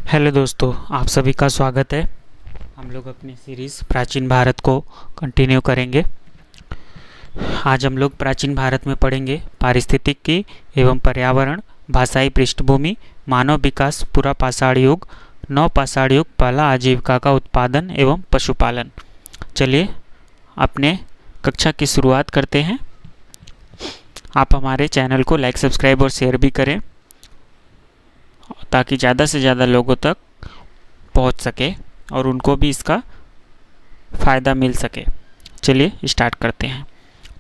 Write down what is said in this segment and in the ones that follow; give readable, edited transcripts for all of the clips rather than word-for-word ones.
Hello दोस्तों, आप सभी का स्वागत है। हम लोग अपनी सीरीज़ प्राचीन भारत को कंटिन्यू करेंगे। आज हम लोग प्राचीन भारत में पढ़ेंगे पारिस्थितिकी एवं पर्यावरण, भाषाई पृष्ठभूमि, मानव विकास, पूरा पाषाण युग, नव पाषाण युग, पहला आजीविका का उत्पादन एवं पशुपालन। चलिए अपने कक्षा की शुरुआत करते हैं। आप हमारे चैनल को लाइक, सब्सक्राइब और शेयर भी करें ताकि ज़्यादा से ज़्यादा लोगों तक पहुंच सके और उनको भी इसका फ़ायदा मिल सके। चलिए स्टार्ट करते हैं।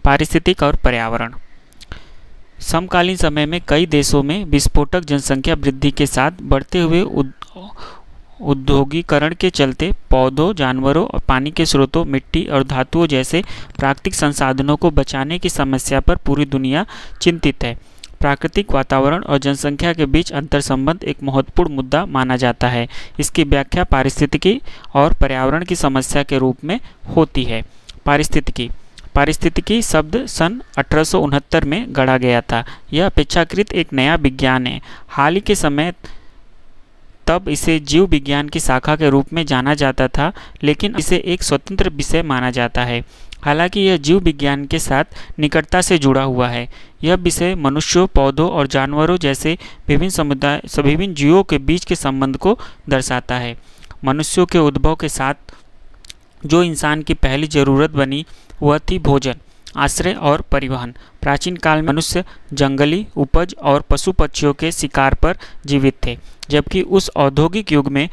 पारिस्थितिक और पर्यावरण। समकालीन समय में कई देशों में विस्फोटक जनसंख्या वृद्धि के साथ बढ़ते हुए औद्योगिकरण के चलते पौधों, जानवरों और पानी के स्रोतों, मिट्टी और धातुओं जैसे प्राकृतिक संसाधनों को बचाने की समस्या पर पूरी दुनिया चिंतित है। प्राकृतिक वातावरण और जनसंख्या के बीच अंतर संबंध एक महत्वपूर्ण मुद्दा माना जाता है। इसकी व्याख्या पारिस्थितिकी और पर्यावरण की समस्या के रूप में होती है। पारिस्थितिकी शब्द सन 1869 में गढ़ा गया था। यह अपेक्षाकृत एक नया विज्ञान है। हाल ही के समय तब इसे जीव विज्ञान की शाखा के रूप में जाना जाता था, लेकिन इसे एक स्वतंत्र विषय माना जाता है। हालांकि यह जीव विज्ञान के साथ निकटता से जुड़ा हुआ है। यह विषय मनुष्यों, पौधों और जानवरों जैसे विभिन्न जीवों के बीच के संबंध को दर्शाता है। मनुष्यों के उद्भव के साथ जो इंसान की पहली जरूरत बनी वह थी भोजन, आश्रय और परिवहन। प्राचीन काल में मनुष्य जंगली उपज और पशु पक्षियों के शिकार पर जीवित थे, जबकि उस औद्योगिक युग में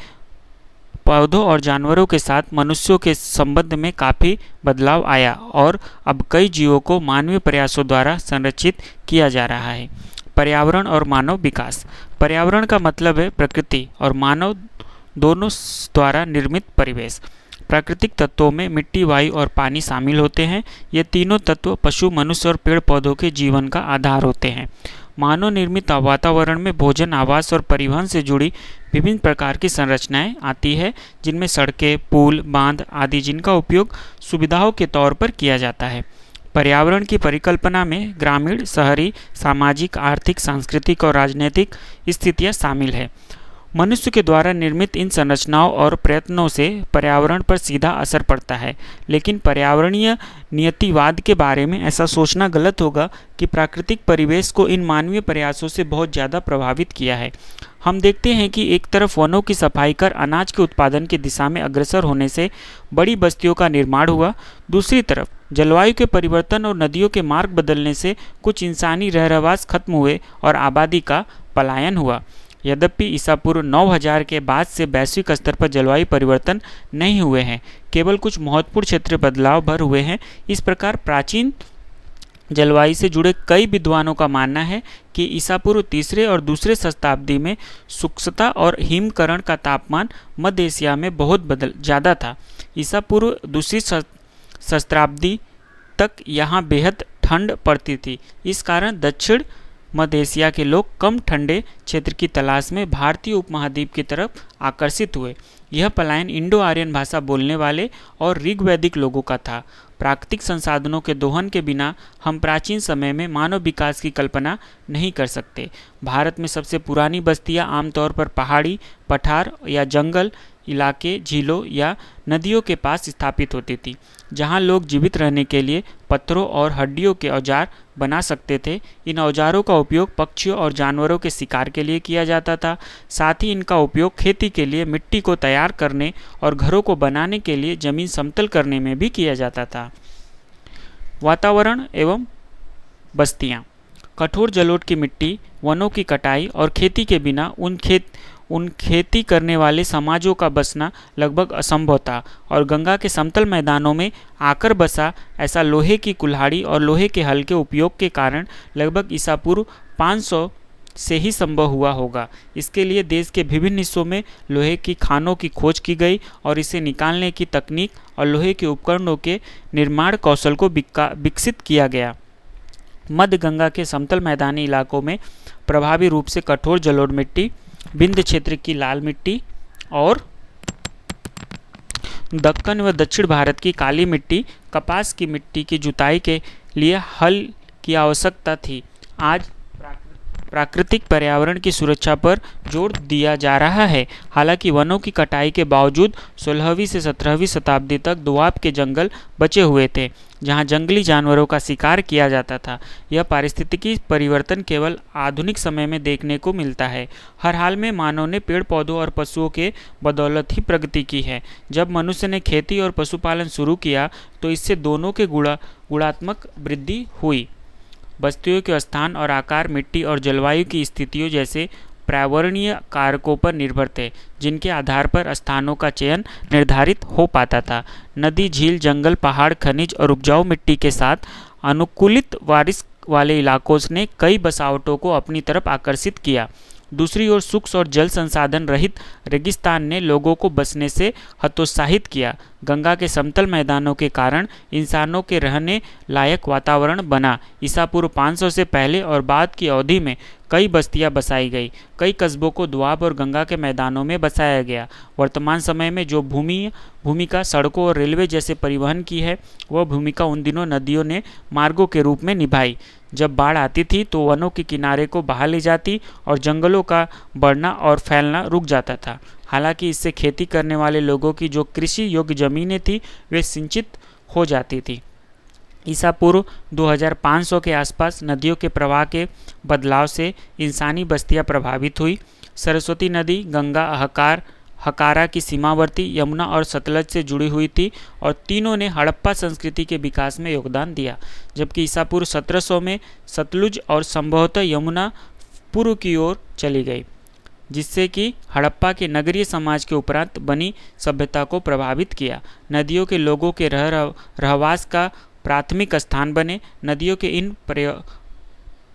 पौधों और जानवरों के साथ मनुष्यों के संबंध में काफ़ी बदलाव आया और अब कई जीवों को मानवीय प्रयासों द्वारा संरक्षित किया जा रहा है। पर्यावरण और मानव विकास। पर्यावरण का मतलब है प्रकृति और मानव दोनों द्वारा निर्मित परिवेश। प्राकृतिक तत्वों में मिट्टी, वायु और पानी शामिल होते हैं। ये तीनों तत्व पशु, मनुष्य और पेड़ पौधों के जीवन का आधार होते हैं। मानव निर्मित वातावरण में भोजन, आवास और परिवहन से जुड़ी विभिन्न प्रकार की संरचनाएं आती है, जिनमें सड़कें, पुल, बांध आदि, जिनका उपयोग सुविधाओं के तौर पर किया जाता है। पर्यावरण की परिकल्पना में ग्रामीण, शहरी, सामाजिक, आर्थिक, सांस्कृतिक और राजनीतिक स्थितियां शामिल है। मनुष्य के द्वारा निर्मित इन संरचनाओं और प्रयत्नों से पर्यावरण पर सीधा असर पड़ता है, लेकिन पर्यावरणीय नियतिवाद के बारे में ऐसा सोचना गलत होगा कि प्राकृतिक परिवेश को इन मानवीय प्रयासों से बहुत ज़्यादा प्रभावित किया है। हम देखते हैं कि एक तरफ वनों की सफाई कर अनाज के उत्पादन की दिशा में अग्रसर होने से बड़ी बस्तियों का निर्माण हुआ, दूसरी तरफ जलवायु के परिवर्तन और नदियों के मार्ग बदलने से कुछ इंसानी रहरवास खत्म हुए और आबादी का पलायन हुआ। यद्यपि ईसा पूर्व 9000 के बाद से वैश्विक स्तर पर जलवायु परिवर्तन नहीं हुए हैं, केवल कुछ महत्वपूर्ण क्षेत्रीय बदलाव भर हुए हैं। इस प्रकार प्राचीन जलवायु से जुड़े कई विद्वानों का मानना है कि ईसा पूर्व तीसरे और दूसरे शताब्दी में शुष्कता और हिमकरण का तापमान मध्य एशिया में बहुत ज़्यादा था। ईसा पूर्व दूसरी सहस्त्राब्दी तक यहाँ बेहद ठंड पड़ती थी। इस कारण दक्षिण मध्य एशिया के लोग कम ठंडे क्षेत्र की तलाश में भारतीय उपमहाद्वीप की तरफ आकर्षित हुए। यह पलायन इंडो आर्यन भाषा बोलने वाले और ऋग्वैदिक लोगों का था। प्राकृतिक संसाधनों के दोहन के बिना हम प्राचीन समय में मानव विकास की कल्पना नहीं कर सकते। भारत में सबसे पुरानी बस्तियां आमतौर पर पहाड़ी, पठार या जंगल इलाके, झीलों या नदियों के पास स्थापित होती थी, जहां लोग जीवित रहने के लिए पत्थरों और हड्डियों के औजार बना सकते थे। इन औजारों का उपयोग पक्षियों और जानवरों के शिकार के लिए किया जाता था। साथ ही इनका उपयोग खेती के लिए मिट्टी को तैयार करने और घरों को बनाने के लिए जमीन समतल करने में भी किया जाता था। वातावरण एवं बस्तियां। कठोर जलोढ़ की मिट्टी, वनों की कटाई और खेती के बिना उन खेती करने वाले समाजों का बसना लगभग असंभव था और गंगा के समतल मैदानों में आकर बसा ऐसा लोहे की कुल्हाड़ी और लोहे के हल के उपयोग के कारण लगभग ईसा पूर्व 500 से ही संभव हुआ होगा। इसके लिए देश के विभिन्न हिस्सों में लोहे की खानों की खोज की गई और इसे निकालने की तकनीक और लोहे के उपकरणों के निर्माण कौशल को विकसित किया गया। मध्य गंगा के समतल मैदानी इलाकों में प्रभावी रूप से कठोर जलोढ़ मिट्टी, विंध्य क्षेत्र की लाल मिट्टी और दक्कन व दक्षिण भारत की काली मिट्टी, कपास की मिट्टी की जुताई के लिए हल की आवश्यकता थी। आज प्राकृतिक पर्यावरण की सुरक्षा पर जोर दिया जा रहा है। हालांकि वनों की कटाई के बावजूद 16वीं से 17वीं शताब्दी तक दोआब के जंगल बचे हुए थे, जहां जंगली जानवरों का शिकार किया जाता था। यह पारिस्थितिकी परिवर्तन केवल आधुनिक समय में देखने को मिलता है। हर हाल में मानव ने पेड़ पौधों और पशुओं के बदौलत ही प्रगति की है। जब मनुष्य ने खेती और पशुपालन शुरू किया तो इससे दोनों के गुणात्मक वृद्धि हुई। बस्तियों के स्थान और आकार मिट्टी और जलवायु की स्थितियों जैसे पर्यावरणीय कारकों पर निर्भर थे, जिनके आधार पर स्थानों का चयन निर्धारित हो पाता था। नदी, झील, जंगल, पहाड़, खनिज और उपजाऊ मिट्टी के साथ अनुकूलित बारिश वाले इलाकों ने कई बसावटों को अपनी तरफ आकर्षित किया। दूसरी ओर शुष्क और जल संसाधन रहित रेगिस्तान ने लोगों को बसने से हतोत्साहित किया। गंगा के समतल मैदानों के कारण इंसानों के रहने लायक वातावरण बना। ईसा पूर्व 500 से पहले और बाद की अवधि में कई बस्तियां बसाई गई। कई कस्बों को दोआब और गंगा के मैदानों में बसाया गया। वर्तमान समय में जो भूमिका सड़कों और रेलवे जैसे परिवहन की है, वह भूमिका उन दिनों नदियों ने मार्गों के रूप में निभाई। जब बाढ़ आती थी तो वनों के किनारे को बहा ले जाती और जंगलों का बढ़ना और फैलना रुक जाता था। हालांकि इससे खेती करने वाले लोगों की जो कृषि योग्य जमीनें थी वे सिंचित हो जाती थी। ईसा पूर्व 2500 के आसपास नदियों के प्रवाह के बदलाव से इंसानी बस्तियां प्रभावित हुई। सरस्वती नदी गंगा, हकारा की सीमावर्ती, यमुना और सतलज से जुड़ी हुई थी और तीनों ने हड़प्पा संस्कृति के विकास में योगदान दिया। जबकि ईसा पूर्व 1700 में सतलुज और संभवतः यमुना पूर्व की ओर चली गई, जिससे कि हड़प्पा के नगरीय समाज के उपरांत बनी सभ्यता को प्रभावित किया। नदियों के लोगों के रहवास का प्राथमिक स्थान बने। नदियों के इन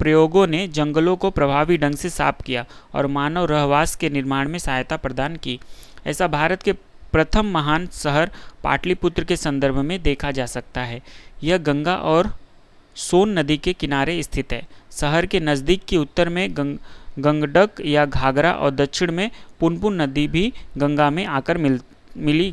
प्रयोगों ने जंगलों को प्रभावी ढंग से साफ किया और मानव रहवास के निर्माण में सहायता प्रदान की। ऐसा भारत के प्रथम महान शहर पाटलिपुत्र के संदर्भ में देखा जा सकता है। यह गंगा और सोन नदी के किनारे स्थित है। शहर के नज़दीक की उत्तर में गंगडक या घाघरा और दक्षिण में पुनपुन नदी भी गंगा में आकर मिल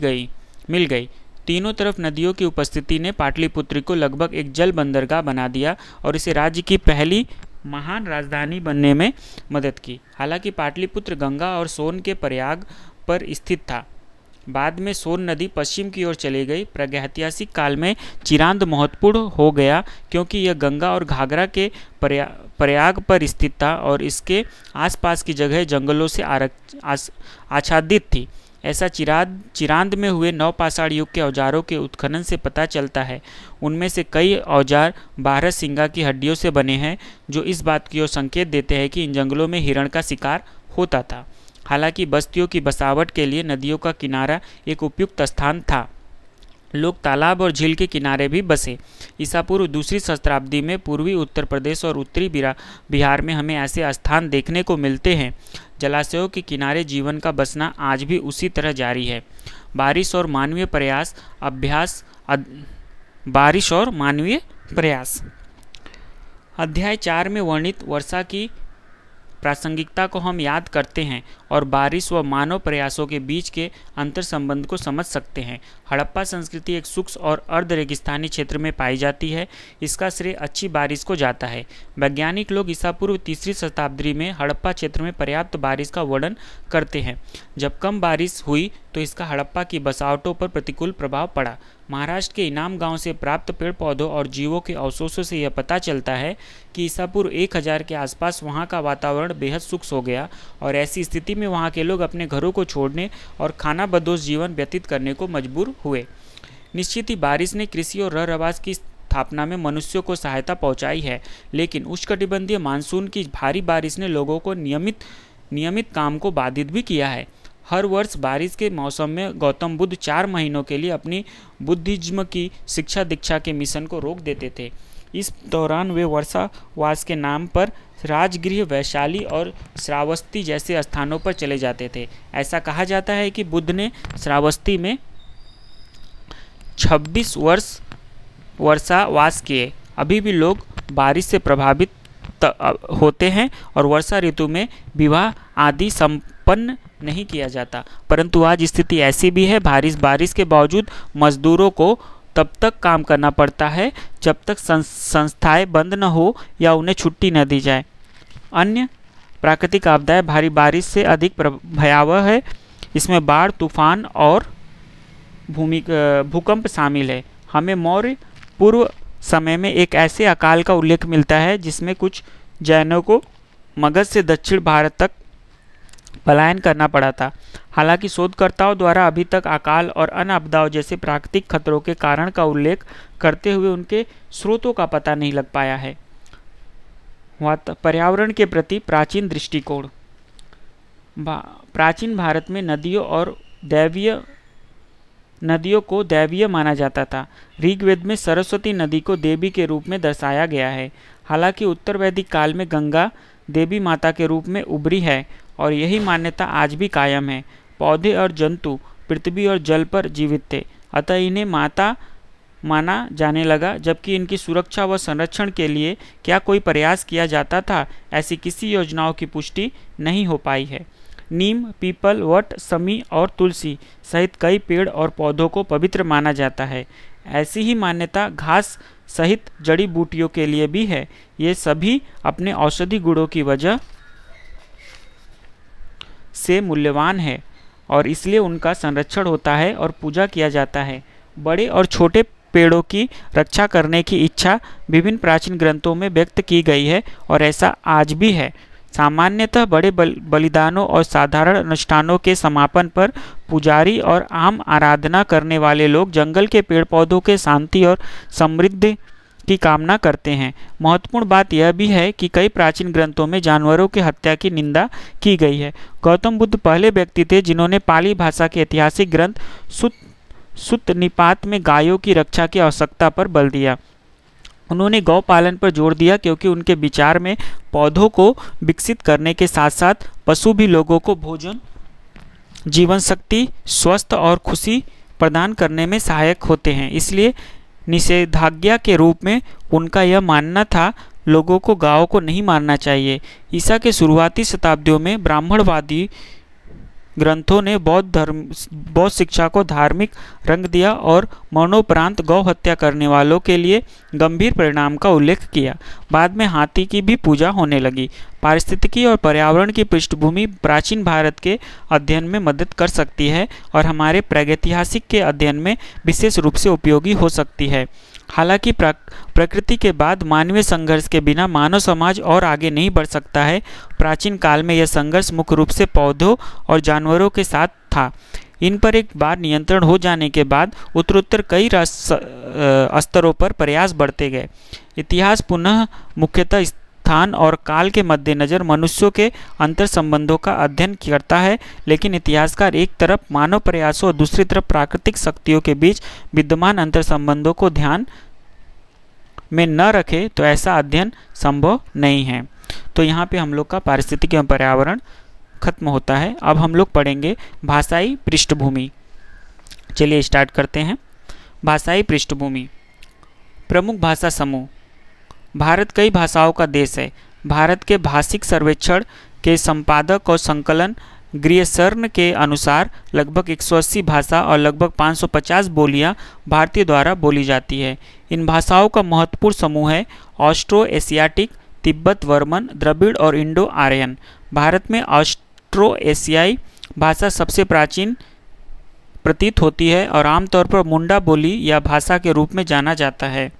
गई। तीनों तरफ नदियों की उपस्थिति ने पाटलिपुत्र को लगभग एक जल बंदरगाह बना दिया और इसे राज्य की पहली महान राजधानी बनने में मदद की। हालांकि पाटलिपुत्र गंगा और सोन के प्रयाग पर स्थित था। बाद में सोन नदी पश्चिम की ओर चली गई। प्रागैतिहासिक काल में चिरांद महत्वपूर्ण हो गया क्योंकि यह गंगा और घाघरा के प्रयाग पर स्थित था और इसके आसपास की जगह जंगलों से आच्छादित थी। ऐसा चिरांद में हुए नवपाषाण युग के औजारों के उत्खनन से पता चलता है। उनमें से कई औजार बारहसिंगा की हड्डियों से बने हैं, जो इस बात की ओर संकेत देते हैं कि इन जंगलों में हिरण का शिकार होता था। हालांकि बस्तियों की बसावट के लिए नदियों का किनारा एक उपयुक्त स्थान था। लोग तालाब और झील के किनारे भी बसे। ईसा पूर्व दूसरी सहस्त्राब्दी में पूर्वी उत्तर प्रदेश और उत्तरी बिहार में हमें ऐसे स्थान देखने को मिलते हैं। जलाशयों के किनारे जीवन का बसना आज भी उसी तरह जारी है। बारिश और मानवीय प्रयास अध्याय 4 में वर्णित वर्षा की प्रासंगिकता को हम याद करते हैं और बारिश व मानव प्रयासों के बीच के अंतर संबंध को समझ सकते हैं। हड़प्पा संस्कृति एक शुष्क और अर्ध रेगिस्तानी क्षेत्र में पाई जाती है। इसका श्रेय अच्छी बारिश को जाता है। वैज्ञानिक लोग ईसा पूर्व तीसरी शताब्दी में हड़प्पा क्षेत्र में पर्याप्त बारिश का वर्णन करते हैं। जब कम बारिश हुई तो इसका हड़प्पा की बसावटों पर प्रतिकूल प्रभाव पड़ा। महाराष्ट्र के इनाम गांव से प्राप्त पेड़ पौधों और जीवों के अवशेषों से यह पता चलता है कि ईसा पूर्व 1000 के आसपास वहां का वातावरण बेहद शुष्क हो गया और ऐसी स्थिति में वहां के लोग अपने घरों को छोड़ने और खानाबदोश जीवन व्यतीत करने को मजबूर हुए। निश्चित ही बारिश ने कृषि और रहवास की स्थापना में मनुष्यों को सहायता पहुंचाई है, लेकिन उष्णकटिबंधीय मानसून की भारी बारिश ने लोगों को नियमित काम को बाधित भी किया है। हर वर्ष बारिश के मौसम में गौतम बुद्ध 4 महीनों के लिए अपनी बुद्धिज्म की शिक्षा दीक्षा के मिशन को रोक देते थे। इस दौरान वे वर्षावास के नाम पर राजगृह, वैशाली और श्रावस्ती जैसे स्थानों पर चले जाते थे। ऐसा कहा जाता है कि बुद्ध ने श्रावस्ती में 26 वर्ष वर्षावास किए। अभी भी लोग बारिश से प्रभावित होते हैं और वर्षा ऋतु में विवाह आदि संपन्न नहीं किया जाता, परंतु आज स्थिति ऐसी भी है। बारिश के बावजूद मजदूरों को तब तक काम करना पड़ता है जब तक संस्थाएं बंद न हो या उन्हें छुट्टी न दी जाए। अन्य प्राकृतिक आपदाएं भारी बारिश से अधिक भयावह है। इसमें बाढ़, तूफान और भूकंप शामिल है। हमें मौर्य पूर्व समय में एक ऐसे अकाल का उल्लेख मिलता है जिसमें कुछ जैनों को मगध से दक्षिण भारत तक पलायन करना पड़ा था। हालांकि शोधकर्ताओं द्वारा अभी तक अकाल और अन्य आपदाओं जैसे प्राकृतिक खतरों के कारण का उल्लेख करते हुए उनके स्रोतों का पता नहीं लग पाया है। पर्यावरण के प्रति प्राचीन दृष्टिकोण। प्राचीन भारत में नदियों को दैवीय माना जाता था। ऋग्वेद में सरस्वती नदी को देवी के रूप में दर्शाया गया है। हालांकि उत्तर वैदिक काल में गंगा देवी माता के रूप में उभरी है और यही मान्यता आज भी कायम है। पौधे और जंतु पृथ्वी और जल पर जीवित थे, अतः इन्हें माता माना जाने लगा। जबकि इनकी सुरक्षा व संरक्षण के लिए क्या कोई प्रयास किया जाता था, ऐसी किसी योजनाओं की पुष्टि नहीं हो पाई है। नीम, पीपल, वट, समी और तुलसी सहित कई पेड़ और पौधों को पवित्र माना जाता है। ऐसी ही मान्यता घास सहित जड़ी बूटियों के लिए भी है। ये सभी अपने औषधि गुणों की वजह से मूल्यवान है और इसलिए उनका संरक्षण होता है और पूजा किया जाता है। बड़े और छोटे पेड़ों की रक्षा करने की इच्छा विभिन्न प्राचीन ग्रंथों में व्यक्त की गई है और ऐसा आज भी है। सामान्यतः बड़े बलिदानों और साधारण अनुष्ठानों के समापन पर पुजारी और आम आराधना करने वाले लोग जंगल के पेड़ पौधों के शांति और समृद्धि की कामना करते हैं। महत्वपूर्ण बात यह भी है कि कई प्राचीन ग्रंथों में जानवरों की हत्या की निंदा की गई है। गौतम बुद्ध पहले व्यक्ति थे जिन्होंने पाली भाषा के ऐतिहासिक ग्रंथ सुत्त निपात में गायों की रक्षा की आवश्यकता पर बल दिया। उन्होंने गौ पालन पर जोर दिया क्योंकि उनके विचार में पौधों को विकसित करने के साथ साथ पशु भी लोगों को भोजन, जीवन शक्ति, स्वस्थ और खुशी प्रदान करने में सहायक होते हैं। इसलिए निषेधाज्ञा के रूप में उनका यह मानना था लोगों को गायों को नहीं मारना चाहिए। ईसा के शुरुआती शताब्दियों में ब्राह्मणवादी ग्रंथों ने बौद्ध शिक्षा को धार्मिक रंग दिया और मरणोपरांत गौ हत्या करने वालों के लिए गंभीर परिणाम का उल्लेख किया। बाद में हाथी की भी पूजा होने लगी। पारिस्थितिकी और पर्यावरण की पृष्ठभूमि प्राचीन भारत के अध्ययन में मदद कर सकती है और हमारे प्रागैतिहासिक के अध्ययन में विशेष रूप से उपयोगी हो सकती है। हालांकि प्रकृति के बाद मानवीय संघर्ष के बिना मानव समाज और आगे नहीं बढ़ सकता है। प्राचीन काल में यह संघर्ष मुख्य रूप से पौधों और जानवरों के साथ था। इन पर एक बार नियंत्रण हो जाने के बाद उत्तरोत्तर कई स्तरों पर प्रयास बढ़ते गए। इतिहास पुनः मुख्यतः स्थान और काल के मद्देनजर मनुष्यों के अंतर संबंधों का अध्ययन करता है, लेकिन इतिहासकार एक तरफ मानव प्रयासों और दूसरी तरफ प्राकृतिक शक्तियों के बीच विद्यमान अंतर संबंधों को ध्यान में न रखे तो ऐसा अध्ययन संभव नहीं है। तो यहाँ पे हम लोग का पारिस्थितिकी एवं पर्यावरण खत्म होता है। अब हम लोग पढ़ेंगे भाषाई पृष्ठभूमि। चलिए स्टार्ट करते हैं। भाषाई पृष्ठभूमि। प्रमुख भाषा समूह। भारत कई भाषाओं का देश है। भारत के भाषिक सर्वेक्षण के संपादक और संकलन ग्रियर्सन के अनुसार लगभग 180 भाषा और लगभग 550 बोलियां भारतीय द्वारा बोली जाती है। इन भाषाओं का महत्वपूर्ण समूह है ऑस्ट्रो एशियाटिक, तिब्बत वर्मन, द्रविड़ और इंडो आर्यन। भारत में ऑस्ट्रो एशियाई भाषा सबसे प्राचीन प्रतीत होती है और आमतौर पर मुंडा बोली या भाषा के रूप में जाना जाता है।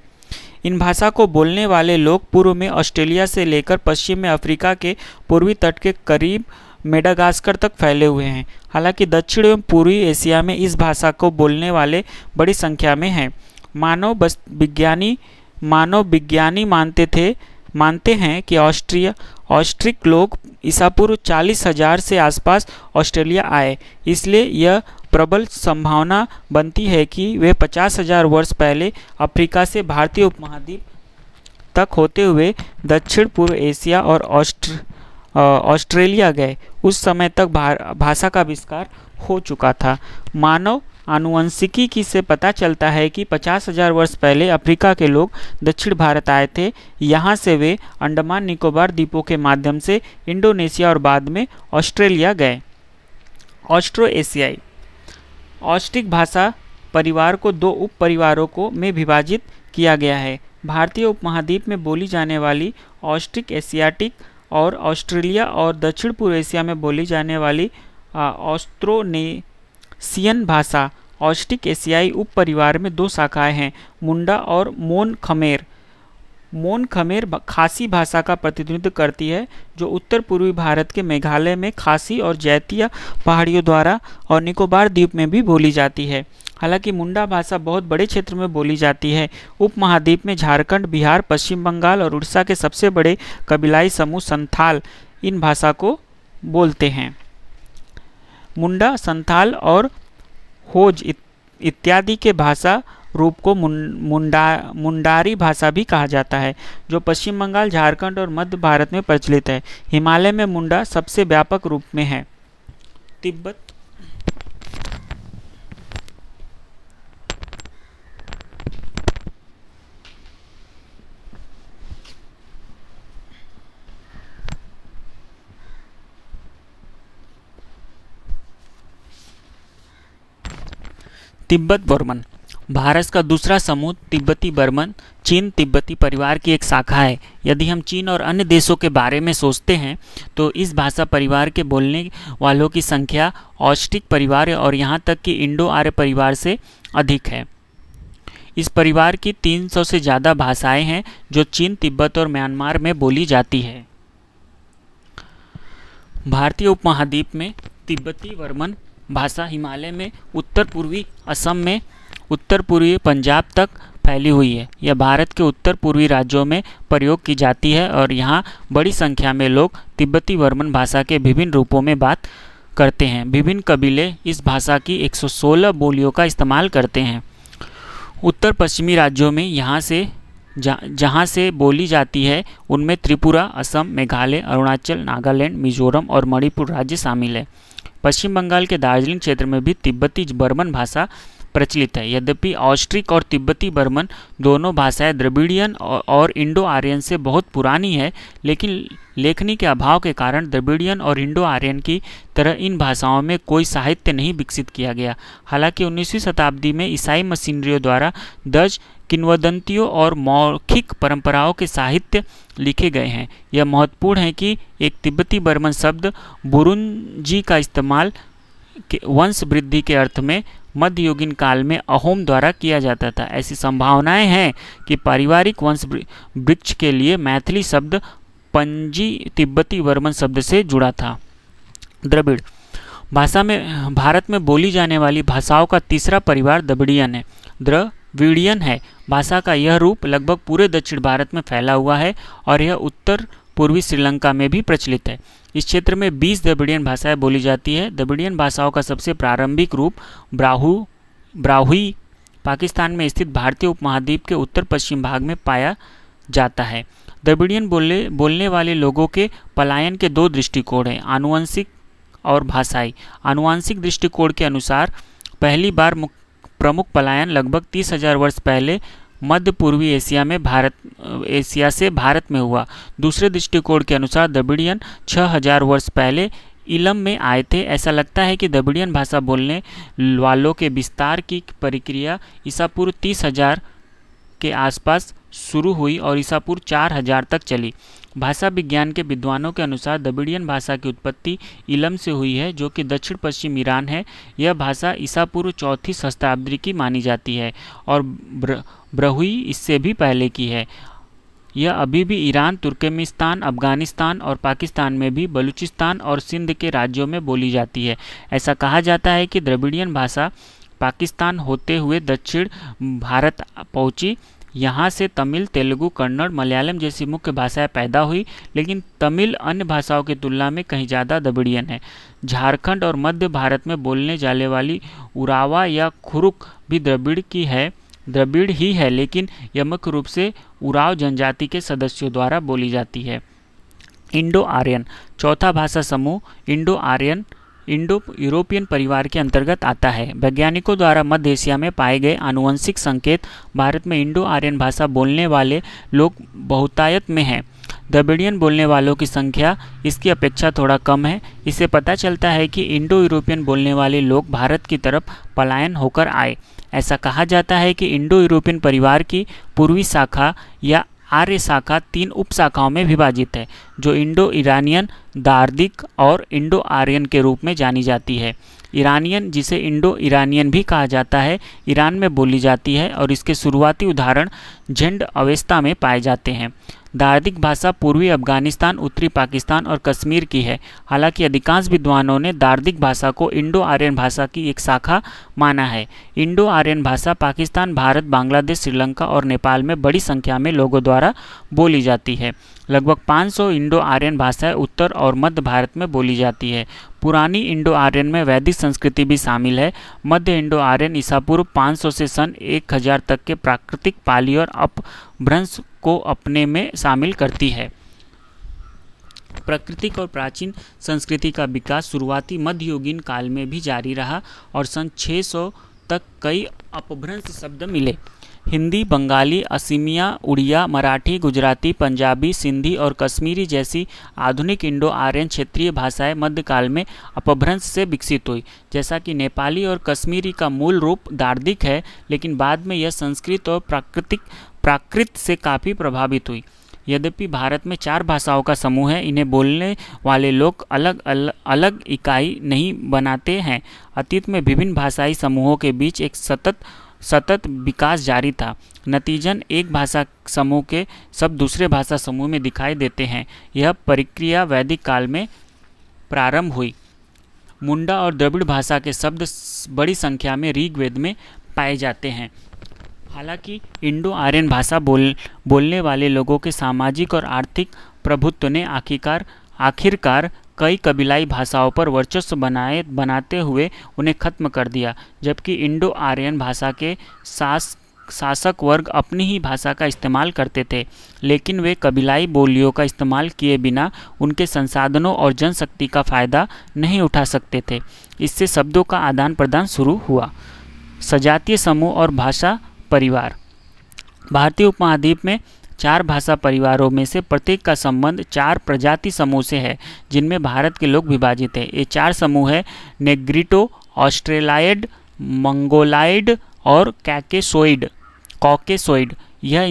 इन भाषा को बोलने वाले लोग पूर्व में ऑस्ट्रेलिया से लेकर पश्चिम में अफ्रीका के पूर्वी तट के करीब मेडागास्कर तक फैले हुए हैं। हालांकि दक्षिण एवं पूर्वी एशिया में इस भाषा को बोलने वाले बड़ी संख्या में हैं। मानव विज्ञानी मानते हैं कि ऑस्ट्रिक लोग ईसा पूर्व 40,000 से आसपास ऑस्ट्रेलिया आए। इसलिए यह प्रबल संभावना बनती है कि वे 50,000 वर्ष पहले अफ्रीका से भारतीय उपमहाद्वीप तक होते हुए दक्षिण पूर्व एशिया और ऑस्ट्रेलिया गए। उस समय तक भाषा का आविष्कार हो चुका था। मानव आनुवंशिकी से पता चलता है कि 50,000 वर्ष पहले अफ्रीका के लोग दक्षिण भारत आए थे। यहाँ से वे अंडमान निकोबार द्वीपों के माध्यम से इंडोनेशिया और बाद में ऑस्ट्रेलिया गए। ऑस्ट्रो एशियाई। ऑस्ट्रिक भाषा परिवार को दो उप परिवारों में विभाजित किया गया है। भारतीय उपमहाद्वीप में बोली जाने वाली ऑस्ट्रिक एशियाटिक और ऑस्ट्रेलिया और दक्षिण पूर्व एशिया में बोली जाने वाली ऑस्ट्रोनेशियन भाषा ऑस्टिक एशियाई उप परिवार में दो शाखाएं हैं, मुंडा और मोन खमेर। मोन खमेर खासी भाषा का प्रतिनिधित्व करती है, जो उत्तर पूर्वी भारत के मेघालय में खासी और जैतिया पहाड़ियों द्वारा और निकोबार द्वीप में भी बोली जाती है। हालांकि मुंडा भाषा बहुत बड़े क्षेत्र में बोली जाती है। उपमहाद्वीप में झारखंड, बिहार, पश्चिम बंगाल और उड़ीसा के सबसे बड़े कबीलाई समूह संथाल इन भाषा को बोलते हैं। मुंडा, संथाल और होज इत्यादि के भाषा रूप को मुंडारी भाषा भी कहा जाता है, जो पश्चिम बंगाल, झारखंड और मध्य भारत में प्रचलित है। हिमालय में मुंडा सबसे व्यापक रूप में है। तिब्बत तिब्बत बर्मन भारत का दूसरा समूह तिब्बती बर्मन चीन तिब्बती परिवार की एक शाखा है। यदि हम चीन और अन्य देशों के बारे में सोचते हैं तो इस भाषा परिवार के बोलने वालों की संख्या ऑस्टिक परिवार और यहाँ तक कि इंडो आर्य परिवार से अधिक है। इस परिवार की 300 से ज़्यादा भाषाएं हैं जो चीन, तिब्बत और म्यांमार में बोली जाती है। भारतीय उपमहाद्वीप में तिब्बती बर्मन भाषा हिमालय में उत्तर पूर्वी असम में उत्तर पूर्वी पंजाब तक फैली हुई है। यह भारत के उत्तर पूर्वी राज्यों में प्रयोग की जाती है और यहाँ बड़ी संख्या में लोग तिब्बती बर्मन भाषा के विभिन्न रूपों में बात करते हैं। विभिन्न कबीले इस भाषा की 116 बोलियों का इस्तेमाल करते हैं। उत्तर पश्चिमी राज्यों में जहाँ से बोली जाती है उनमें त्रिपुरा, असम, मेघालय, अरुणाचल, नागालैंड, मिजोरम और मणिपुर राज्य शामिल है। पश्चिम बंगाल के दार्जिलिंग क्षेत्र में भी तिब्बती बर्मन भाषा प्रचलित है। यद्यपि ऑस्ट्रिक और तिब्बती बर्मन दोनों भाषाएं द्रविडियन और इंडो आर्यन से बहुत पुरानी है, लेकिन लेखनी के अभाव के कारण द्रविडियन और इंडो आर्यन की तरह इन भाषाओं में कोई साहित्य नहीं विकसित किया गया। हालांकि 19वीं शताब्दी में ईसाई मिशनरियों द्वारा दर्ज किंवदंतियों और मौखिक परंपराओं के साहित्य लिखे गए हैं। यह महत्वपूर्ण है कि एक तिब्बती बर्मन शब्द बुरुंजी का इस्तेमाल वंश वृद्धि के अर्थ में मध्ययुगीन काल में अहोम द्वारा किया जाता था। ऐसी संभावनाएं हैं कि पारिवारिक वंश वृक्ष के लिए मैथिली शब्द पंजी तिब्बती बर्मन शब्द से जुड़ा था। द्रविड़ भाषा में भारत में बोली जाने वाली भाषाओं का तीसरा परिवार द्रविडियन है। द्रविडियन है भाषा का यह रूप लगभग पूरे दक्षिण भारत में फैला हुआ है और यह उत्तर पूर्वी श्रीलंका में भी प्रचलित है। इस क्षेत्र में 20 द्रविडियन भाषाएं बोली जाती है। द्रविडियन भाषाओं का सबसे प्रारंभिक रूप ब्राहुई पाकिस्तान में स्थित भारतीय उपमहाद्वीप के उत्तर पश्चिम भाग में पाया जाता है। द्रविडियन बोलने वाले लोगों के पलायन के दो दृष्टिकोण हैं, आनुवंशिक और भाषाई। आनुवंशिक दृष्टिकोण के अनुसार पहली बार प्रमुख पलायन लगभग 30,000 वर्ष पहले मध्य पूर्वी एशिया से भारत में हुआ। दूसरे दृष्टिकोण के अनुसार द्रविडियन 6,000 वर्ष पहले इलम में आए थे। ऐसा लगता है कि द्रविडियन भाषा बोलने वालों के विस्तार की प्रक्रिया ईसा पूर्व 30,000 के आसपास शुरू हुई और ईसा पूर्व 4,000 तक चली। भाषा विज्ञान के विद्वानों के अनुसार द्रविडियन भाषा की उत्पत्ति इलम से हुई है, जो कि दक्षिण पश्चिम ईरान है। यह भाषा ईसा पूर्व 4वीं शताब्दी की मानी जाती है और ब्रहुई इससे भी पहले की है। यह अभी भी ईरान, तुर्कमेनिस्तान, अफगानिस्तान और पाकिस्तान में भी बलूचिस्तान और सिंध के राज्यों में बोली जाती है। ऐसा कहा जाता है कि द्रविडियन भाषा पाकिस्तान होते हुए दक्षिण भारत पहुंची। यहाँ से तमिल, तेलुगु, कन्नड़, मलयालम जैसी मुख्य भाषाएं पैदा हुई, लेकिन तमिल अन्य भाषाओं की तुलना में कहीं ज़्यादा द्रविडियन है। झारखंड और मध्य भारत में बोलने जाने वाली उरावा या खुरुक भी द्रविड़ ही है, लेकिन यह मुख्य रूप से उराव जनजाति के सदस्यों द्वारा बोली जाती है। इंडो आर्यन चौथा भाषा समूह इंडो यूरोपियन परिवार के अंतर्गत आता है। वैज्ञानिकों द्वारा मध्य एशिया में पाए गए आनुवंशिक संकेत भारत में इंडो आर्यन भाषा बोलने वाले लोग बहुतायत में हैं। द्रविडियन बोलने वालों की संख्या इसकी अपेक्षा थोड़ा कम है। इससे पता चलता है कि इंडो यूरोपियन बोलने वाले लोग भारत की तरफ पलायन होकर आए। ऐसा कहा जाता है कि इंडो यूरोपियन परिवार की पूर्वी शाखा या आर्य शाखा 3 उप शाखाओं में विभाजित है, जो इंडो ईरानियन, दार्दिक और इंडो आर्यन के रूप में जानी जाती है। ईरानियन, जिसे इंडो ईरानियन भी कहा जाता है, ईरान में बोली जाती है और इसके शुरुआती उदाहरण झंड अवेस्ता में पाए जाते हैं। दार्दिक भाषा पूर्वी अफगानिस्तान, उत्तरी पाकिस्तान और कश्मीर की है। हालांकि अधिकांश विद्वानों ने दार्दिक भाषा को इंडो आर्यन भाषा की एक शाखा माना है। इंडो आर्यन भाषा पाकिस्तान, भारत, बांग्लादेश, श्रीलंका और नेपाल में बड़ी संख्या में लोगों द्वारा बोली जाती है। लगभग 500 इंडो आर्यन भाषाएं उत्तर और मध्य भारत में बोली जाती है। पुरानी इंडो आर्यन में वैदिक संस्कृति भी शामिल है। मध्य इंडो आर्यन ईसा पूर्व 500 से सन 1000 तक के प्राकृतिक पाली और अपभ्रंश को अपने में शामिल करती है। प्राकृतिक और प्राचीन संस्कृति का विकास शुरुआती मध्ययुगीन काल में भी जारी रहा और सन 600 तक कई अपभ्रंश शब्द मिले। हिंदी, बंगाली, असमिया, उड़िया, मराठी, गुजराती, पंजाबी, सिंधी और कश्मीरी जैसी आधुनिक इंडो आर्यन क्षेत्रीय भाषाएं मध्यकाल में अपभ्रंश से विकसित हुई। जैसा कि नेपाली और कश्मीरी का मूल रूप दार्दिक है, लेकिन बाद में यह संस्कृत और प्राकृत से काफ़ी प्रभावित हुई। यद्यपि भारत में 4 भाषाओं का समूह है, इन्हें बोलने वाले लोग अलग इकाई नहीं बनाते हैं। अतीत में विभिन्न भाषाई समूहों के बीच एक सतत विकास जारी था। नतीजन एक भाषा समूह के शब्द दूसरे भाषा समूह में दिखाई देते हैं। यह प्रक्रिया वैदिक काल में प्रारंभ हुई। मुंडा और द्रविड़ भाषा के शब्द बड़ी संख्या में ऋग्वेद में पाए जाते हैं। हालांकि इंडो आर्यन भाषा बोलने वाले लोगों के सामाजिक और आर्थिक प्रभुत्व ने आखिरकार कई कबीलाई भाषाओं पर वर्चस्व बनाते हुए उन्हें खत्म कर दिया, जबकि इंडो आर्यन भाषा के शासक वर्ग अपनी ही भाषा का इस्तेमाल करते थे, लेकिन वे कबीलाई बोलियों का इस्तेमाल किए बिना उनके संसाधनों और जनशक्ति का फायदा नहीं उठा सकते थे। इससे शब्दों का आदान प्रदान शुरू हुआ। सजातीय समूह और भाषा परिवार। भारतीय उपमहाद्वीप में 4 भाषा परिवारों में से प्रत्येक का संबंध 4 प्रजाति समूह से है, जिनमें भारत के लोग विभाजित हैं। ये 4 समूह है: नेग्रिटो, ऑस्ट्रेलाइड, मंगोलाइड और कॉकेसोइड। यह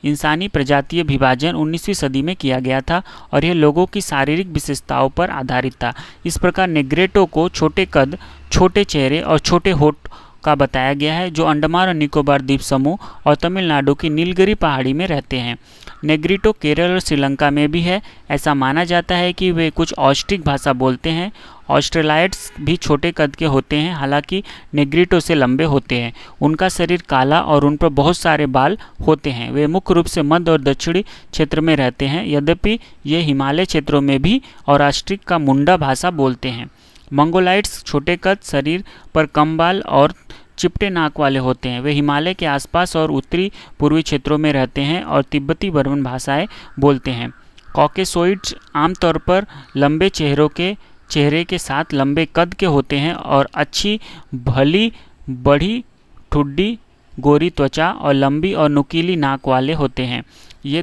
इंसानी प्रजातीय विभाजन 19वीं सदी में किया गया था और यह लोगों की शारीरिक विशेषताओं पर आधारित था। इस प्रकार नेग्रिटो को छोटे कद, छोटे चेहरे और छोटे होठ का बताया गया है, जो अंडमान और निकोबार द्वीप समूह और तमिलनाडु की नीलगिरी पहाड़ी में रहते हैं। नेग्रिटो केरल और श्रीलंका में भी है। ऐसा माना जाता है कि वे कुछ ऑस्ट्रिक भाषा बोलते हैं। ऑस्ट्रेलाइड्स भी छोटे कद के होते हैं, हालांकि नेग्रिटो से लंबे होते हैं। उनका शरीर काला और उन पर बहुत सारे बाल होते हैं। वे मुख्य रूप से मध्य और दक्षिणी क्षेत्र में रहते हैं, यद्यपि ये हिमालय क्षेत्रों में भी और ऑस्ट्रिक का मुंडा भाषा बोलते हैं। मंगोलाइड्स छोटे कद, शरीर पर कम बाल और चिपटे नाक वाले होते हैं। वे हिमालय के आसपास और उत्तरी पूर्वी क्षेत्रों में रहते हैं और तिब्बती बर्मन भाषाएं बोलते हैं। कॉकेसोइड्स आमतौर पर लंबे चेहरे के साथ लंबे कद के होते हैं और अच्छी भली बड़ी ठुड्डी, गोरी त्वचा और लंबी और नुकीली नाक वाले होते हैं। वे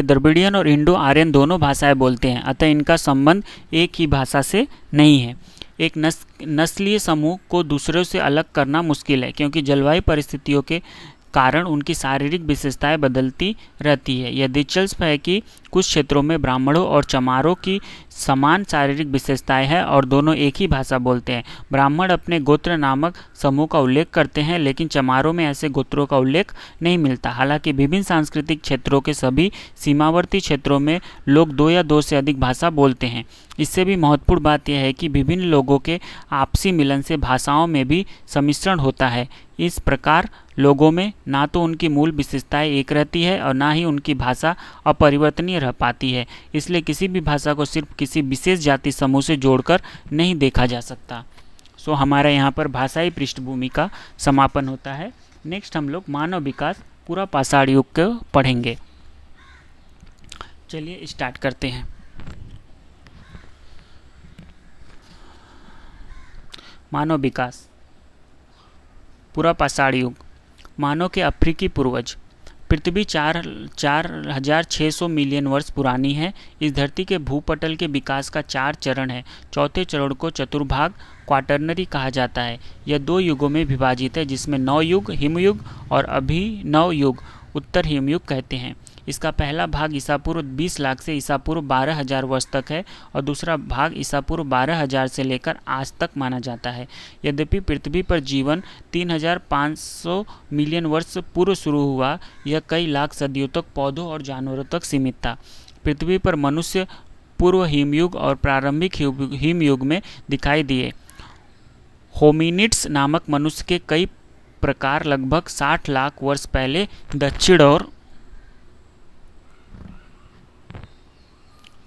द्रविडियन और इंडो आर्यन दोनों भाषाएं बोलते हैं, अतः इनका संबंध एक ही भाषा से नहीं है। एक नस्लीय समूह को दूसरों से अलग करना मुश्किल है, क्योंकि जलवायु परिस्थितियों के कारण उनकी शारीरिक विशेषताएं बदलती रहती है। यह दिलचस्प है कि कुछ क्षेत्रों में ब्राह्मणों और चमारों की समान शारीरिक विशेषताएं हैं और दोनों एक ही भाषा बोलते हैं। ब्राह्मण अपने गोत्र नामक समूह का उल्लेख करते हैं, लेकिन चमारों में ऐसे गोत्रों का उल्लेख नहीं मिलता। हालांकि विभिन्न सांस्कृतिक क्षेत्रों के सभी सीमावर्ती क्षेत्रों में लोग 2 या 2 से अधिक भाषा बोलते हैं। इससे भी महत्वपूर्ण बात यह है कि विभिन्न लोगों के आपसी मिलन से भाषाओं में भी सम्मिश्रण होता है। इस प्रकार लोगों में ना तो उनकी मूल विशेषताएं एक रहती है और ना ही उनकी भाषा अपरिवर्तनीय रह पाती है। इसलिए किसी भी भाषा को सिर्फ किसी विशेष जाति समूह से जोड़कर नहीं देखा जा सकता। हमारा यहाँ पर भाषाई पृष्ठभूमि का समापन होता है। नेक्स्ट हम लोग मानव विकास पूरा पाषाण युग को पढ़ेंगे। चलिए स्टार्ट करते हैं। मानव विकास पूरा पाषाण युग। मानव के अफ्रीकी पूर्वज। पृथ्वी 4,600 मिलियन वर्ष पुरानी है। इस धरती के भूपटल के विकास का 4 चरण है। चौथे चरण को चतुर्भाग क्वाटरनरी कहा जाता है। यह 2 युगों में विभाजित है, जिसमें नवयुग हिमयुग और अभिनव युग उत्तर हिमयुग कहते हैं। इसका पहला भाग ईसा पूर्व 20 लाख से ईसा पूर्व 12,000 वर्ष तक है और दूसरा भाग ईसा पूर्व 12,000 से लेकर आज तक माना जाता है। यद्यपि पृथ्वी पर जीवन 3,500 मिलियन वर्ष पूर्व शुरू हुआ, यह कई लाख सदियों तक पौधों और जानवरों तक सीमित था। पृथ्वी पर मनुष्य पूर्व हिमयुग और प्रारंभिक हिमयुग में दिखाई दिए। होमिनिड्स नामक मनुष्य के कई प्रकार लगभग 60 लाख वर्ष पहले दक्षिण और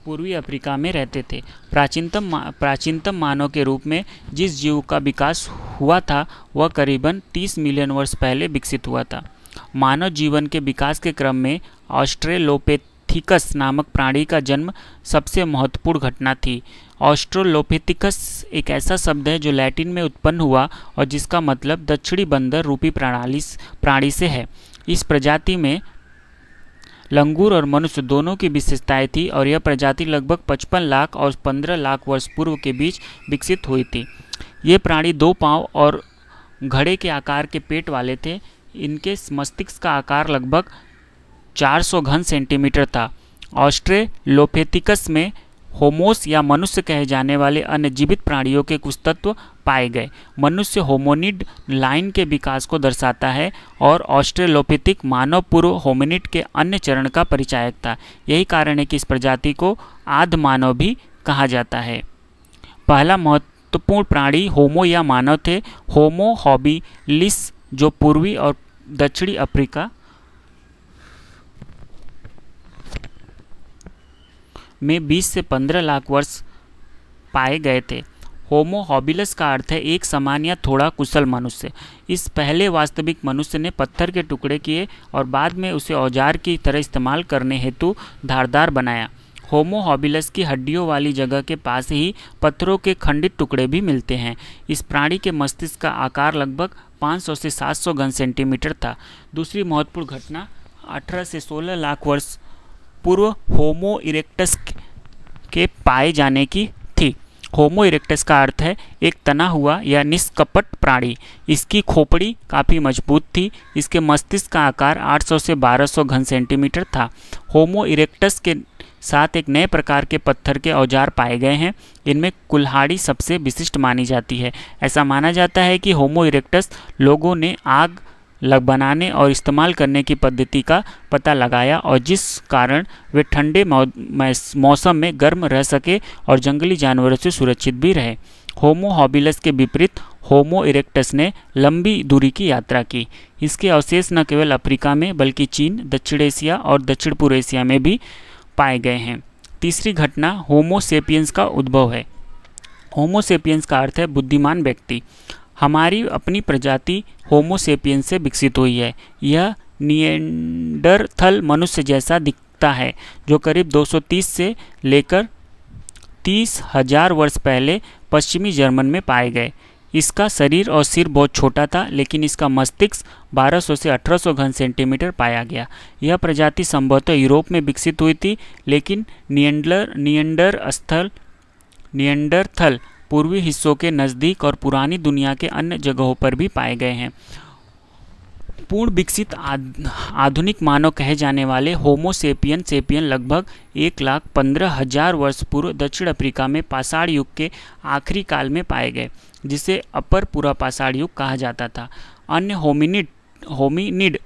पूर्वी अफ्रीका में रहते थे। प्राचीनतम मानव के रूप में जिस जीव का विकास हुआ था वह करीबन 30 मिलियन वर्ष पहले विकसित हुआ था। मानव जीवन के विकास के क्रम में ऑस्ट्रेलोपिथेकस नामक प्राणी का जन्म सबसे महत्वपूर्ण घटना थी। ऑस्ट्रेलोपिथेकस एक ऐसा शब्द है जो लैटिन में उत्पन्न हुआ और जिसका मतलब दक्षिणी बंदर रूपी प्राणी से है। इस प्रजाति में लंगूर और मनुष्य दोनों की विशेषताएं थी और यह प्रजाति लगभग 55 लाख और 15 लाख वर्ष पूर्व के बीच विकसित हुई थी। ये प्राणी 2 पांव और घड़े के आकार के पेट वाले थे। इनके मस्तिष्क का आकार लगभग 400 घन सेंटीमीटर था। ऑस्ट्रेलोपिथेकस में होमोस या मनुष्य कहे जाने वाले अन्य जीवित प्राणियों के कुछ तत्व पाए गए। मनुष्य होमोनिड लाइन के विकास को दर्शाता है और ऑस्ट्रेलोपिथिक मानव पूर्व होमिनिड के अन्य चरण का परिचायक था। यही कारण है कि इस प्रजाति को आद मानव भी कहा जाता है। पहला महत्वपूर्ण प्राणी होमो या मानव थे। होमो हॉबिलिस जो पूर्वी और दक्षिणी अफ्रीका में 20 से 15 लाख वर्ष पाए गए थे। होमो हॉबिलस का अर्थ है एक समान या थोड़ा कुशल मनुष्य। इस पहले वास्तविक मनुष्य ने पत्थर के टुकड़े किए और बाद में उसे औजार की तरह इस्तेमाल करने हेतु धारदार बनाया। होमो हॉबिलस की हड्डियों वाली जगह के पास ही पत्थरों के खंडित टुकड़े भी मिलते हैं। इस प्राणी के मस्तिष्क का आकार लगभग 500 से 700 घन सेंटीमीटर था। दूसरी महत्वपूर्ण घटना 18 से 16 लाख वर्ष पूर्व होमो इरेक्टस के पाए जाने की थी। होमो इरेक्टस का अर्थ है एक तना हुआ या निष्कपट प्राणी। इसकी खोपड़ी काफ़ी मजबूत थी। इसके मस्तिष्क का आकार 800 से 1200 घन सेंटीमीटर था। होमो इरेक्टस के साथ एक नए प्रकार के पत्थर के औजार पाए गए हैं। इनमें कुल्हाड़ी सबसे विशिष्ट मानी जाती है। ऐसा माना जाता है कि होमो इरेक्टस लोगों ने आग बनाने और इस्तेमाल करने की पद्धति का पता लगाया और जिस कारण वे ठंडे मौसम में गर्म रह सके और जंगली जानवरों से सुरक्षित भी रहे। होमो हॉबिलस के विपरीत होमो इरेक्टस ने लंबी दूरी की यात्रा की। इसके अवशेष न केवल अफ्रीका में बल्कि चीन, दक्षिण एशिया और दक्षिण पूर्व एशिया में भी पाए गए हैं। तीसरी घटना होमो सेपियंस का उद्भव है। होमो सेपियंस का अर्थ है बुद्धिमान व्यक्ति। हमारी अपनी प्रजाति होमो सेपियंस से विकसित हुई है। यह निएंडरथल मनुष्य जैसा दिखता है जो करीब 230 से लेकर 30,000 वर्ष पहले पश्चिमी जर्मन में पाए गए। इसका शरीर और सिर बहुत छोटा था, लेकिन इसका मस्तिष्क 1200 से 1800 घन सेंटीमीटर पाया गया। यह प्रजाति संभवतः यूरोप में विकसित हुई थी, लेकिन निएंडरथल पूर्वी हिस्सों के नज़दीक और पुरानी दुनिया के अन्य जगहों पर भी पाए गए हैं। पूर्ण विकसित आधुनिक मानव कहे जाने वाले होमो सेपियन लगभग 1,15,000 वर्ष पूर्व दक्षिण अफ्रीका में पाषाण युग के आखिरी काल में पाए गए, जिसे अपर पूरा पाषाण युग कहा जाता था। अन्य होमिनिड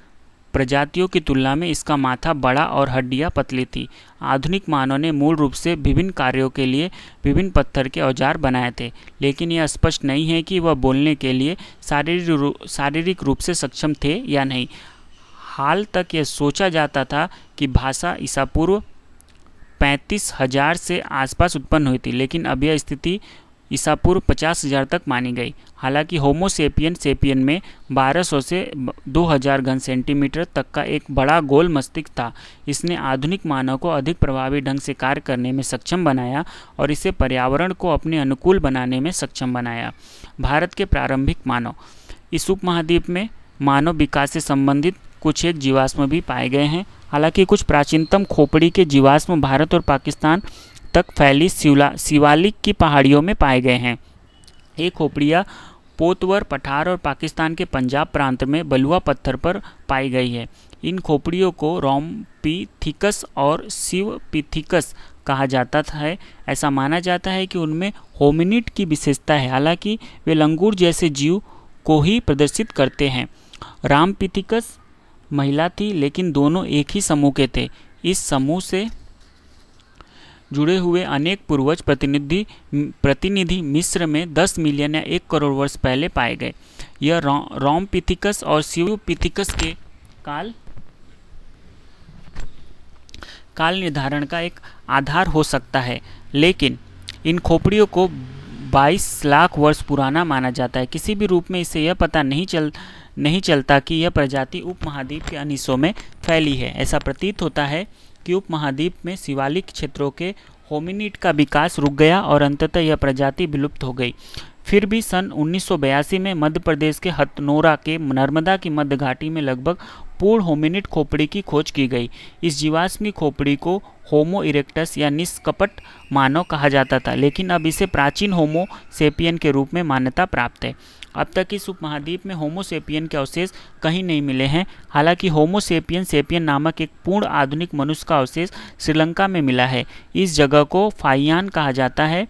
प्रजातियों की तुलना में इसका माथा बड़ा और हड्डियां पतली थी। आधुनिक मानव ने मूल रूप से विभिन्न कार्यों के लिए विभिन्न पत्थर के औजार बनाए थे, लेकिन यह स्पष्ट नहीं है कि वह बोलने के लिए शारीरिक रूप से सक्षम थे या नहीं। हाल तक यह सोचा जाता था कि भाषा ईसा पूर्व 35,000 से आसपास उत्पन्न हुई थी, लेकिन अब यह स्थिति ईसा पूर्व 50,000 तक मानी गई। हालांकि होमो सेपियन में 1200 से 2000 घन सेंटीमीटर तक का एक बड़ा गोल मस्तिष्क था। इसने आधुनिक मानव को अधिक प्रभावी ढंग से कार्य करने में सक्षम बनाया और इसे पर्यावरण को अपने अनुकूल बनाने में सक्षम बनाया। भारत के प्रारंभिक मानव। इस उपमहाद्वीप में मानव विकास से संबंधित कुछ एक जीवाश्म भी पाए गए हैं। हालांकि कुछ प्राचीनतम खोपड़ी के जीवाश्म भारत और पाकिस्तान तक फैली शिवालिक की पहाड़ियों में पाए गए हैं। ये खोपड़ियाँ पोतवर पठार और पाकिस्तान के पंजाब प्रांत में बलुआ पत्थर पर पाई गई है। इन खोपड़ियों को रोम्पिथिकस और शिवपिथिकस कहा जाता है। ऐसा माना जाता है कि उनमें होमिनिड की विशेषता है, हालांकि वे लंगूर जैसे जीव को ही प्रदर्शित करते हैं। रामपिथिकस महिला थी, लेकिन दोनों एक ही समूह के थे। इस समूह से जुड़े हुए अनेक पूर्वज प्रतिनिधि मिस्र में 10 मिलियन या 1 करोड़ वर्ष पहले पाए गए। यह रोम्पिथिकस और शिवपिथिकस के काल निर्धारण का एक आधार हो सकता है, लेकिन इन खोपड़ियों को 22 लाख वर्ष पुराना माना जाता है। किसी भी रूप में इससे यह पता नहीं चलता कि यह प्रजाति उपमहाद्वीप के अन्य हिस्सों में फैली है। ऐसा प्रतीत होता है कि उपमहाद्वीप में शिवालिक क्षेत्रों के होमिनिड का विकास रुक गया और अंततः यह प्रजाति विलुप्त हो गई। फिर भी सन 1982 में मध्य प्रदेश के हथनोरा के नर्मदा की मध्य घाटी में लगभग पूर्ण होमिनिड खोपड़ी की खोज की गई। इस जीवाश्म की खोपड़ी को होमो इरेक्टस या निष्कपट मानव कहा जाता था, लेकिन अब इसे प्राचीन होमो सेपियन के रूप में मान्यता प्राप्त है। अब तक इस उपमहाद्वीप में होमो सेपियन के अवशेष कहीं नहीं मिले हैं। हालांकि होमो सेपियन नामक एक पूर्ण आधुनिक मनुष्य का अवशेष श्रीलंका में मिला है। इस जगह को फाइयान कहा जाता है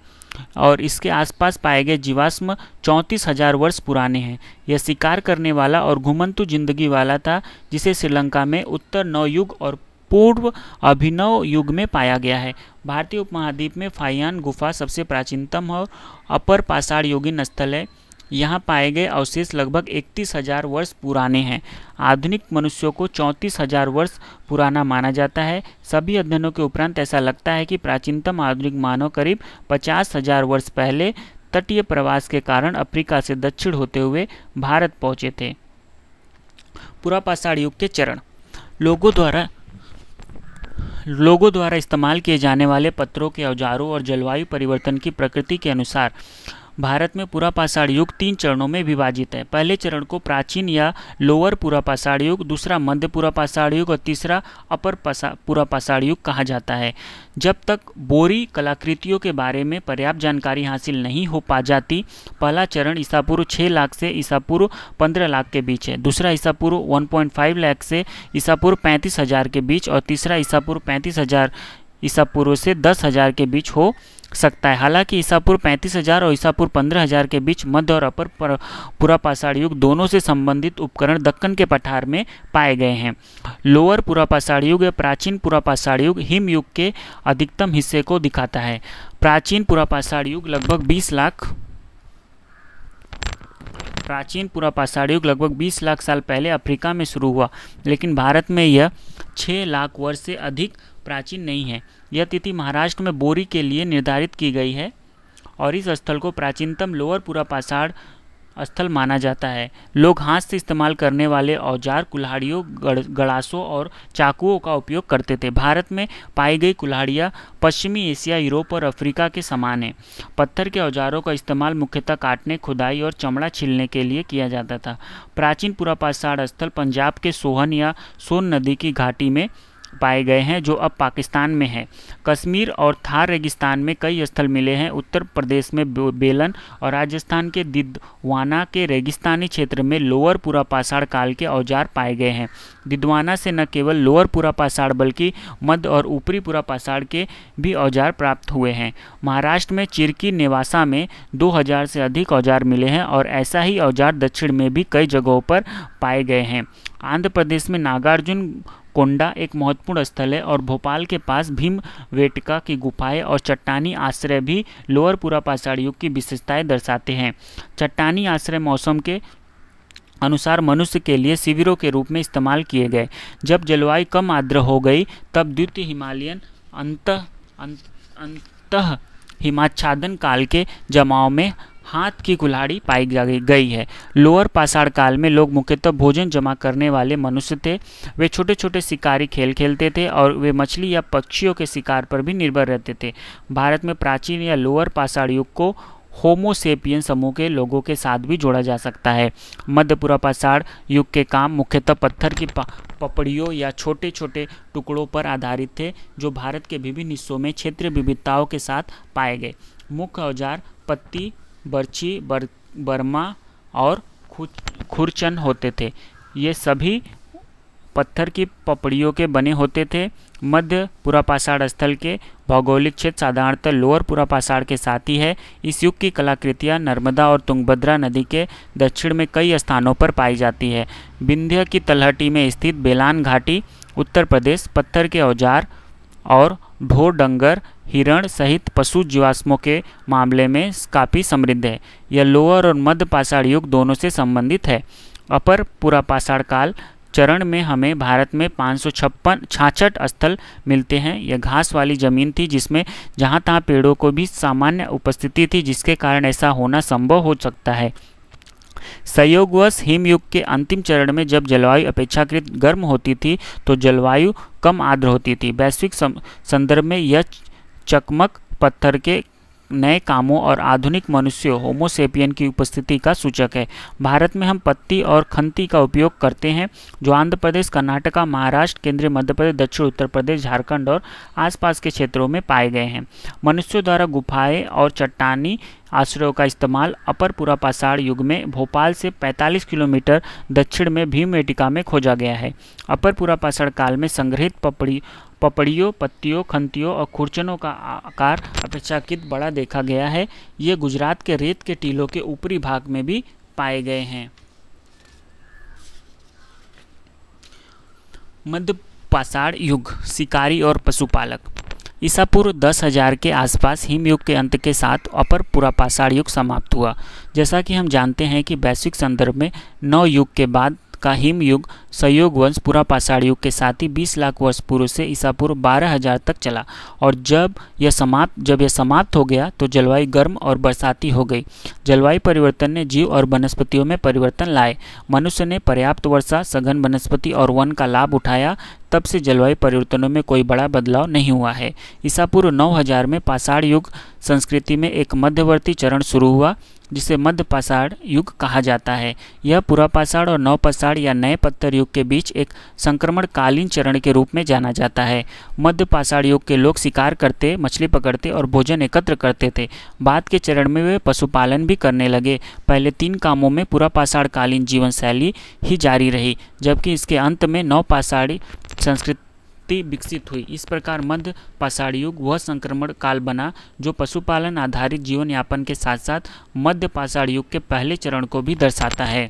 और इसके आसपास पाए गए जीवाश्म 34,000 वर्ष पुराने हैं। यह शिकार करने वाला और घुमंतु जिंदगी वाला था, जिसे श्रीलंका में उत्तर नवयुग और पूर्व अभिनव युग में पाया गया है। भारतीय उपमहाद्वीप में फाइयान गुफा सबसे प्राचीनतम और अपर पाषाण युगीन स्थल है। यहाँ पाए गए अवशेष लगभग 31,000 वर्ष पुराने हैं। आधुनिक मनुष्यों को 34,000 वर्ष पुराना माना जाता है। सभी अध्ययनों के उपरांत ऐसा लगता है कि प्राचीनतम आधुनिक मानव करीब 50,000 वर्ष पहले तटीय प्रवास के कारण अफ्रीका से दक्षिण होते हुए भारत पहुँचे थे। पुरापाषाण युग के चरण। लोगों द्वारा इस्तेमाल किए जाने वाले पत्थरों के औजारों और जलवायु परिवर्तन की प्रकृति के अनुसार भारत में पुरापाषाण युग 3 चरणों में विभाजित है। पहले चरण को प्राचीन या लोअर पुरापाषाण युग, दूसरा मध्य पुरापाषाण युग और तीसरा अपर पुरापाषाण युग कहा जाता है। जब तक बोरी कलाकृतियों के बारे में पर्याप्त जानकारी हासिल नहीं हो पा जाती, पहला चरण ईसा पूर्व 6 लाख से ईसा पूर्व 15 लाख के बीच है, दूसरा ईसा पूर्व 1.5 लाख से ईसा पूर्व 35,000 के बीच और तीसरा ईसा पूर्व 35,000 ईसा पूर्व से 10,000 के बीच हो सकता है। हालांकि ईसा पूर्व 35,000 और ईसा पूर्व 15,000 के बीच मध्य और अपर पुरापाषाण युग दोनों से संबंधित उपकरण दक्कन के पठार में पाए गए हैं। लोअर पुरापाषाण युग या प्राचीन पुरापाषाण युग हिम युग के अधिकतम हिस्से को दिखाता है। प्राचीन पुरापाषाण युग लगभग 20 लाख साल पहले अफ्रीका में शुरू हुआ, लेकिन भारत में यह 6 लाख वर्ष से अधिक प्राचीन नहीं है। यह तिथि महाराष्ट्र में बोरी के लिए निर्धारित की गई है और इस स्थल को प्राचीनतम लोअर पुरापाषाण स्थल माना जाता है। लोग हाथ से इस्तेमाल करने वाले औजार कुल्हाड़ियों, गड़ासों और चाकुओं का उपयोग करते थे। भारत में पाई गई कुल्हाड़ियाँ पश्चिमी एशिया, यूरोप और अफ्रीका के समान हैं। पत्थर के औजारों का इस्तेमाल मुख्यतः काटने, खुदाई और चमड़ा छीलने के लिए किया जाता था। प्राचीन पुरापाषाण स्थल पंजाब के सोहन या सोन नदी की घाटी में पाए गए हैं, जो अब पाकिस्तान में है। कश्मीर और थार रेगिस्तान में कई स्थल मिले हैं। उत्तर प्रदेश में बेलन और राजस्थान के दिद्वाना के रेगिस्तानी क्षेत्र में लोअर पुरापाषाण काल के औजार पाए गए हैं। दिद्वाना से न केवल लोअर पुरापाषाण बल्कि मध्य और ऊपरी पुरापाषाण के भी औजार प्राप्त हुए हैं। महाराष्ट्र में चिरकी नेवासा में 2000 से अधिक औजार मिले हैं और ऐसा ही औजार दक्षिण में भी कई जगहों पर पाए गए हैं। आंध्र प्रदेश में नागार्जुन कोंडा एक महत्वपूर्ण स्थल है और भोपाल के पास भीमवेटका की गुफाएं और चट्टानी आश्रय भी लोअर पुरापाषाण युग की विशेषताएं दर्शाते हैं। चट्टानी आश्रय मौसम के अनुसार मनुष्य के लिए शिविरों के रूप में इस्तेमाल किए गए। जब जलवायु कम आर्द्र हो गई तब द्वितीय हिमालयन अंतः हिमाच्छादन काल के जमाव में हाथ की कुल्हाड़ी पाई गई है। लोअर पाषाण काल में लोग मुख्यतः भोजन जमा करने वाले मनुष्य थे। वे छोटे छोटे शिकारी खेल खेलते थे और वे मछली या पक्षियों के शिकार पर भी निर्भर रहते थे। भारत में प्राचीन या लोअर पाषाण युग को होमोसेपियन समूह के लोगों के साथ भी जोड़ा जा सकता है। मध्य पूर्वापाषाण युग के काम मुख्यतः पत्थर की पपड़ियों या छोटे छोटे टुकड़ों पर आधारित थे, जो भारत के विभिन्न हिस्सों में क्षेत्रीय विविधताओं के साथ पाए गए। मुख्य औजार पत्ती, बर्छी, बर्मा और खुरचन होते थे। ये सभी पत्थर की पपड़ियों के बने होते थे। मध्य पूर्वापाषाण स्थल के भौगोलिक क्षेत्र साधारणतः लोअर पूर्वापाषाण के साथ ही है। इस युग की कलाकृतियाँ नर्मदा और तुंगभद्रा नदी के दक्षिण में कई स्थानों पर पाई जाती है। विंध्य की तलहटी में स्थित बेलान घाटी, उत्तर प्रदेश, पत्थर के औजार और ढोर, डंगर, हिरण सहित पशु जीवाश्मों के मामले में काफ़ी समृद्ध है। यह लोअर और मध्य पाषाण युग दोनों से संबंधित है। अपर पूर्वापाषाण काल चरण में हमें भारत में 566 स्थल मिलते हैं। यह घास वाली जमीन थी जिसमें जहाँ तहाँ पेड़ों को भी सामान्य उपस्थिति थी, जिसके कारण ऐसा होना संभव हो सकता है। संयोगवश हिमयुग के अंतिम चरण में जब जलवायु अपेक्षाकृत गर्म होती थी तो जलवायु कम आर्द्र होती थी। वैश्विक संदर्भ में यह चकमक पत्थर के नए कामों और आधुनिक मनुष्यों होमोसेपियन की उपस्थिति का सूचक है। भारत में हम पत्ती और खंती का उपयोग करते हैं, जो आंध्र प्रदेश, कर्नाटक, महाराष्ट्र, केंद्रीय मध्य प्रदेश, दक्षिण उत्तर प्रदेश, झारखंड और आसपास के क्षेत्रों में पाए गए हैं। मनुष्यों द्वारा गुफाएं और चट्टानी आश्रयों का इस्तेमाल अपर पूर्वापाषाण युग में भोपाल से 45 किलोमीटर दक्षिण में भीमबेटका में खोजा गया है। अपर पूर्वापाषाण काल में संग्रहित पपड़ियों, पत्तियों, खंतियों और खुरचनों का आकार अपेक्षाकृत बड़ा देखा गया है। ये गुजरात के रेत के टीलों के ऊपरी भाग में भी पाए गए हैं। मध्य पाषाण युग, शिकारी और पशुपालक। ईसा पूर्व 10,000 के आसपास हिमयुग के अंत के साथ अपर पूर्वापाषाण युग समाप्त हुआ। जैसा कि हम जानते हैं कि वैश्विक संदर्भ में नव युग के बाद का हिमयुग संयोग वंश पूर्वापाषाण युग के साथ ही 20 लाख वर्ष पूर्व से ईसा पूर्व 12,000 तक चला, और जब यह समाप्त हो गया तो जलवायु गर्म और बरसाती हो गई। जलवायु परिवर्तन ने जीव और वनस्पतियों में परिवर्तन लाए। मनुष्य ने पर्याप्त वर्षा, सघन वनस्पति और वन का लाभ उठाया। तब से जलवायु परिवर्तनों में कोई बड़ा बदलाव नहीं हुआ है। ईसा पूर्व 9000 में पाषाण युग संस्कृति में एक मध्यवर्ती चरण शुरू हुआ, जिसे मध्य पाषाण युग कहा जाता है। यह पूर्वापाषाण और नवपाषाण या नए पत्थर युग के बीच एक संक्रमणकालीन चरण के रूप में जाना जाता है। मध्य पाषाण युग के लोग शिकार करते, मछली पकड़ते और भोजन एकत्र करते थे। बाद के चरण में वे पशुपालन भी करने लगे। पहले 3 कामों में पूर्वापाषाण कालीन जीवन शैली ही जारी रही, जबकि इसके अंत में नवपाषाणी संस्कृति विकसित हुई। इस प्रकार मध्य पाषाण युग वह संक्रमण काल बना जो पशुपालन आधारित जीवन यापन के साथ साथ मध्य पाषाण युग के पहले चरण को भी दर्शाता है।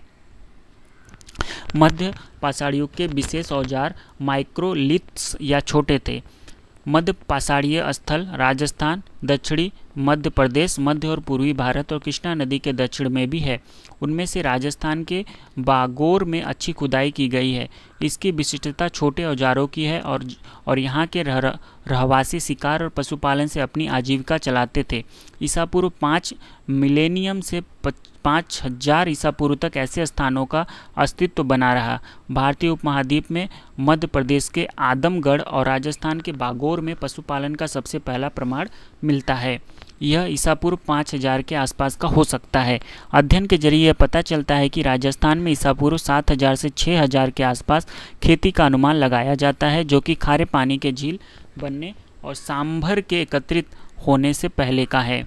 मध्य पाषाण युग के विशेष औजार माइक्रोलिथ्स या छोटे थे। मध्य पाषाणीय स्थल राजस्थान, दक्षिणी मध्य प्रदेश, मध्य और पूर्वी भारत और कृष्णा नदी के दक्षिण में भी है। उनमें से राजस्थान के बागोर में अच्छी खुदाई की गई है। इसकी विशिष्टता छोटे औजारों की है और यहाँ के रहवासी शिकार और पशुपालन से अपनी आजीविका चलाते थे। ईसा पूर्व 5 मिलेनियम से 5000 ईसा पूर्व तक ऐसे स्थानों का अस्तित्व बना रहा। भारतीय उपमहाद्वीप में मध्य प्रदेश के आदमगढ़ और राजस्थान के बागोर में पशुपालन का सबसे पहला प्रमाण मिलता है। यह ईसा पूर्व 5000 के आसपास का हो सकता है। अध्ययन के जरिए यह पता चलता है कि राजस्थान में ईसा पूर्व 7000 से 6000 के आसपास खेती का अनुमान लगाया जाता है, जो कि खारे पानी के झील बनने और सांभर के एकत्रित होने से पहले का है।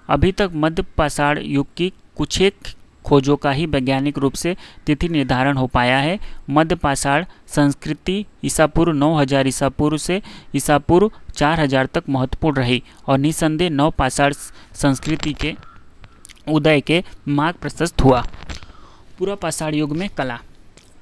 अभी तक मध्य पाषाण युग की कुछ एक खोजों का ही वैज्ञानिक रूप से तिथि निर्धारण हो पाया है। मध्य पाषाण संस्कृति ईसा पूर्व 9000 ईसा पूर्व से ईसा पूर्व 4000 तक महत्वपूर्ण रही और निसंदेह नव पाषाण संस्कृति के उदय के मार्ग प्रशस्त हुआ। पूर्वापाषाण युग में कला।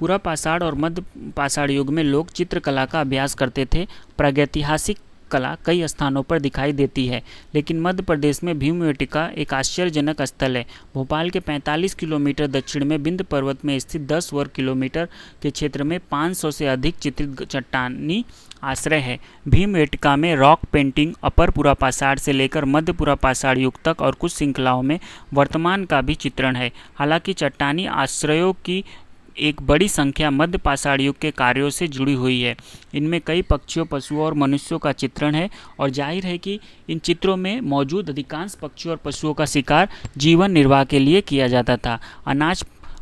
पूर्वापाषाण और मध्य पाषाण युग में लोग चित्रकला का अभ्यास करते थे। प्रागैतिहासिक कला कई स्थानों पर दिखाई देती है, लेकिन मध्य प्रदेश में भीमबेटका एक आश्चर्यजनक स्थल है। भोपाल के 45 किलोमीटर दक्षिण में विंध्य पर्वत में स्थित 10 वर्ग किलोमीटर के क्षेत्र में 500 से अधिक चित्रित चट्टानी आश्रय है। भीमबेटका में रॉक पेंटिंग अपर पूर्वापाषाण से लेकर मध्य पूर्वापाषाण युग तक और कुछ श्रृंखलाओं में वर्तमान का भी चित्रण है। हालांकि चट्टानी आश्रयों की एक बड़ी संख्या मध्य पाषाण युग के कार्यों से जुड़ी हुई है। इनमें कई पक्षियों, पशुओं और मनुष्यों का चित्रण है और जाहिर है कि इन चित्रों में मौजूद अधिकांश पक्षियों और पशुओं का शिकार जीवन निर्वाह के लिए किया जाता था।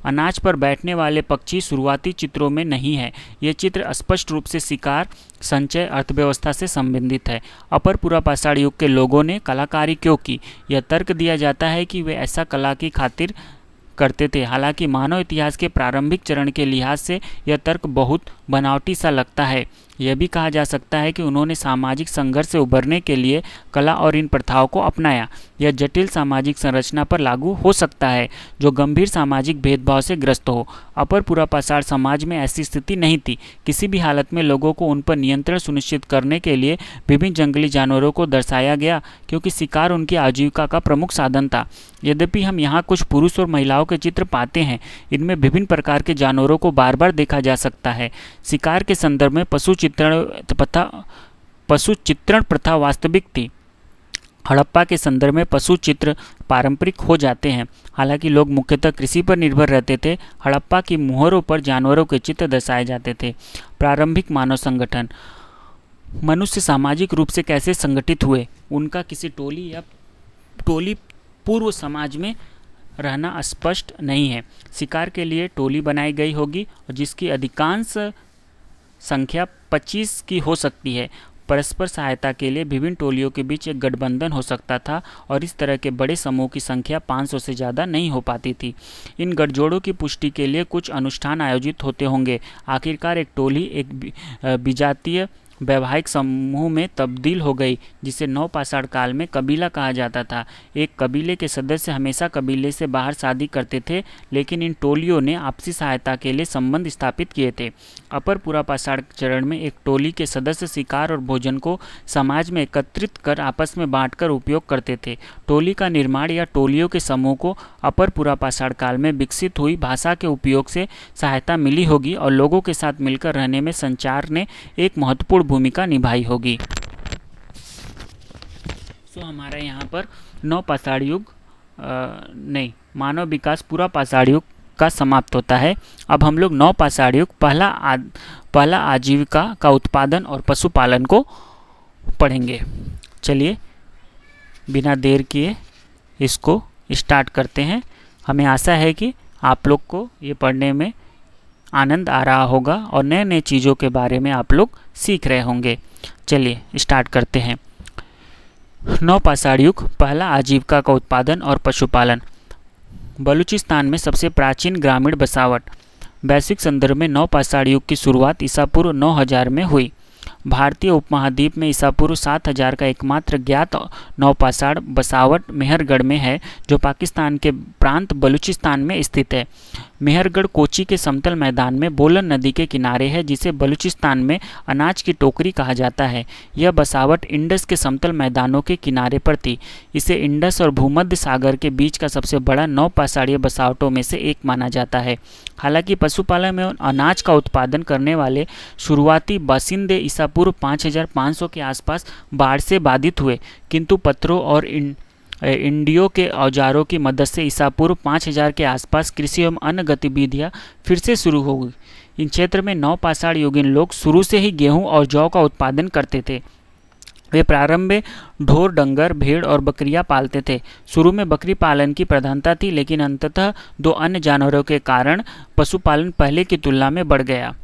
अनाज पर बैठने वाले पक्षी शुरुआती चित्रों में नहीं है। ये चित्र स्पष्ट रूप से शिकार, संचय, अर्थव्यवस्था से संबंधित है। अपर पुरापाषाण युग के लोगों ने कलाकारी क्यों की? यह तर्क दिया जाता है कि वे ऐसा कला की खातिर करते थे। हालांकि मानव इतिहास के प्रारंभिक चरण के लिहाज से यह तर्क बहुत बनावटी सा लगता है। यह भी कहा जा सकता है कि उन्होंने सामाजिक संघर्ष से उबरने के लिए कला और इन प्रथाओं को अपनाया। यह जटिल सामाजिक संरचना पर लागू हो सकता है जो गंभीर सामाजिक भेदभाव से ग्रस्त हो। अपर पुरापाषाण समाज में ऐसी स्थिति नहीं थी। किसी भी हालत में लोगों को उन पर नियंत्रण सुनिश्चित करने के लिए विभिन्न जंगली जानवरों को दर्शाया गया, क्योंकि शिकार उनकी आजीविका का प्रमुख साधन था। यद्यपि हम यहाँ कुछ पुरुष और महिलाओं के चित्र पाते हैं, इनमें विभिन्न प्रकार के जानवरों को बार बार देखा जा सकता है। शिकार के संदर्भ में पशु चित्रण प्रथा वास्तविक थी। हड़प्पा के संदर्भ में पशु चित्र पारंपरिक हो जाते हैं। हालांकि लोग मुख्यतः कृषि पर निर्भर रहते थे। हड़प्पा की मुहरों पर जानवरों के चित्र दर्शाए जाते थे। प्रारंभिक मानव संगठन। मनुष्य सामाजिक रूप से कैसे संगठित हुए? उनका किसी टोली पूर्व समाज में रहना स्पष्ट नहीं है। शिकार के लिए टोली बनाई गई होगी और जिसकी अधिकांश संख्या 25 की हो सकती है। परस्पर सहायता के लिए विभिन्न टोलियों के बीच एक गठबंधन हो सकता था और इस तरह के बड़े समूह की संख्या 500 से ज़्यादा नहीं हो पाती थी। इन गठजोड़ों की पुष्टि के लिए कुछ अनुष्ठान आयोजित होते होंगे। आखिरकार एक टोली एक विजातीय वैवाहिक समूह में तब्दील हो गई, जिसे नवपाषाण काल में कबीला कहा जाता था। एक कबीले के सदस्य हमेशा कबीले से बाहर शादी करते थे, लेकिन इन टोलियों ने आपसी सहायता के लिए संबंध स्थापित किए थे। अपर पुरापाषाण चरण में एक टोली के सदस्य शिकार और भोजन को समाज में एकत्रित कर आपस में बांटकर उपयोग करते थे। टोली का निर्माण या टोलियों के समूह को अपर पुरापाषाण काल में विकसित हुई भाषा के उपयोग से सहायता मिली होगी और लोगों के साथ मिलकर रहने में संचार ने एक महत्वपूर्ण भूमिका निभाई होगी। हमारा यहाँ पर नवपाषाण युग मानव विकास पुरापाषाण युग का समाप्त होता है। अब हम लोग नवपाषाण युग पहला आजीविका का उत्पादन और पशुपालन को पढ़ेंगे। चलिए बिना देर किए इसको स्टार्ट करते हैं। हमें आशा है कि आप लोग को ये पढ़ने में आनंद आ रहा होगा और नए नए चीज़ों के बारे में आप लोग सीख रहे होंगे। चलिए स्टार्ट करते हैं। नवपाषाण युग पहला आजीविका का उत्पादन और पशुपालन। बलूचिस्तान में सबसे प्राचीन ग्रामीण बसावट। वैश्विक संदर्भ में नवपाषाण युग की शुरुआत ईसा पूर्व 9000 में हुई। भारतीय उपमहाद्वीप में ईसा पूर्व 7000 का एकमात्र ज्ञात नवपाषाण बसावट मेहरगढ़ में है, जो पाकिस्तान के प्रांत बलूचिस्तान में स्थित है। मेहरगढ़ कोची के समतल मैदान में बोलन नदी के किनारे है, जिसे बलूचिस्तान में अनाज की टोकरी कहा जाता है। यह बसावट इंडस के समतल मैदानों के किनारे पर थी। इसे इंडस और भूमध्य सागर के बीच का सबसे बड़ा नवपाषाणीय बसावटों में से एक माना जाता है। हालांकि पशुपालन में अनाज का उत्पादन करने वाले शुरुआती बासिंदे ईसा पूर्व 5500 के आसपास बाढ़ से बाधित हुए, किंतु पत्थरों और इंडियो के औजारों की मदद से ईसा पूर्व 5000 के आसपास कृषि एवं अन्य गतिविधियां फिर से शुरू हो गई। इन क्षेत्र में नवपाषाण युगीन लोग शुरू से ही गेहूं और जौ का उत्पादन करते थे। वे प्रारंभ में ढोर, डंगर, भेड़ और बकरियां पालते थे। शुरू में बकरी पालन की प्रधानता थी, लेकिन अंततः दो अन्य जानवरों के कारण पशुपालन पहले की तुलना में बढ़ गया।